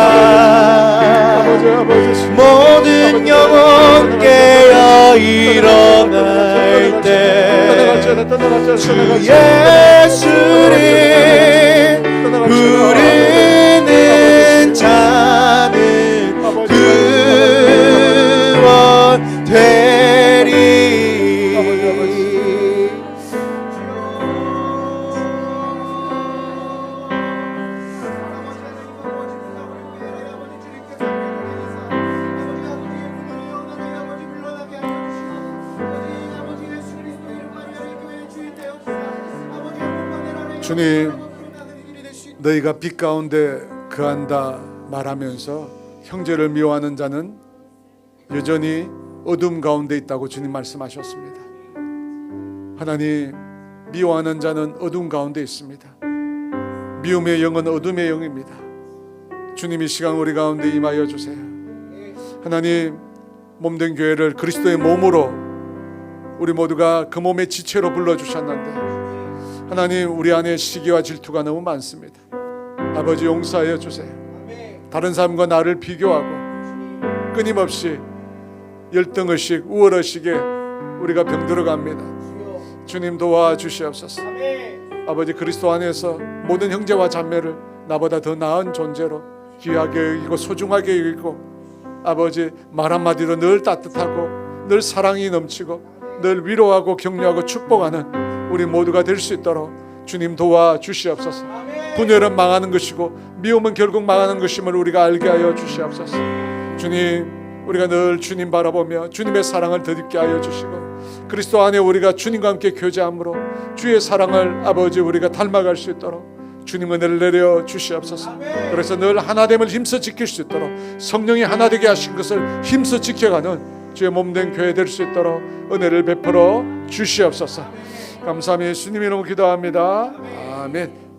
모든 영혼 깨어 일어날 때 주 예수를 부르는 자는 구원 되리. 주님, 너희가 빛 가운데 거한다 말하면서 형제를 미워하는 자는 여전히 어둠 가운데 있다고 주님 말씀하셨습니다. 하나님, 미워하는 자는 어둠 가운데 있습니다. 미움의 영은 어둠의 영입니다. 주님, 이 시간 우리 가운데 임하여 주세요. 하나님, 몸된 교회를 그리스도의 몸으로 우리 모두가 그 몸의 지체로 불러주셨는데 하나님, 우리 안에 시기와 질투가 너무 많습니다. 아버지, 용서하여 주세요. 다른 사람과 나를 비교하고 끊임없이 열등의식, 우월의식에 우리가 병들어갑니다. 주님, 도와주시옵소서. 아버지 그리스도 안에서 모든 형제와 자매를 나보다 더 나은 존재로 귀하게 여기고 소중하게 여기고 아버지 말 한마디로 늘 따뜻하고 늘 사랑이 넘치고 늘 위로하고 격려하고 축복하는 우리 모두가 될 수 있도록 주님 도와주시옵소서. 분열은 망하는 것이고 미움은 결국 망하는 것임을 우리가 알게 하여 주시옵소서. 주님, 우리가 늘 주님 바라보며 주님의 사랑을 덧입게 하여 주시고 그리스도 안에 우리가 주님과 함께 교제함으로 주의 사랑을 아버지 우리가 닮아갈 수 있도록 주님 은혜를 내려 주시옵소서. 그래서 늘 하나됨을 힘써 지킬 수 있도록 성령이 하나 되게 하신 것을 힘써 지켜가는 주의 몸된 교회 될 수 있도록 은혜를 베풀어 주시옵소서. 감사하며 예수님 이름으로 기도합니다. 아멘.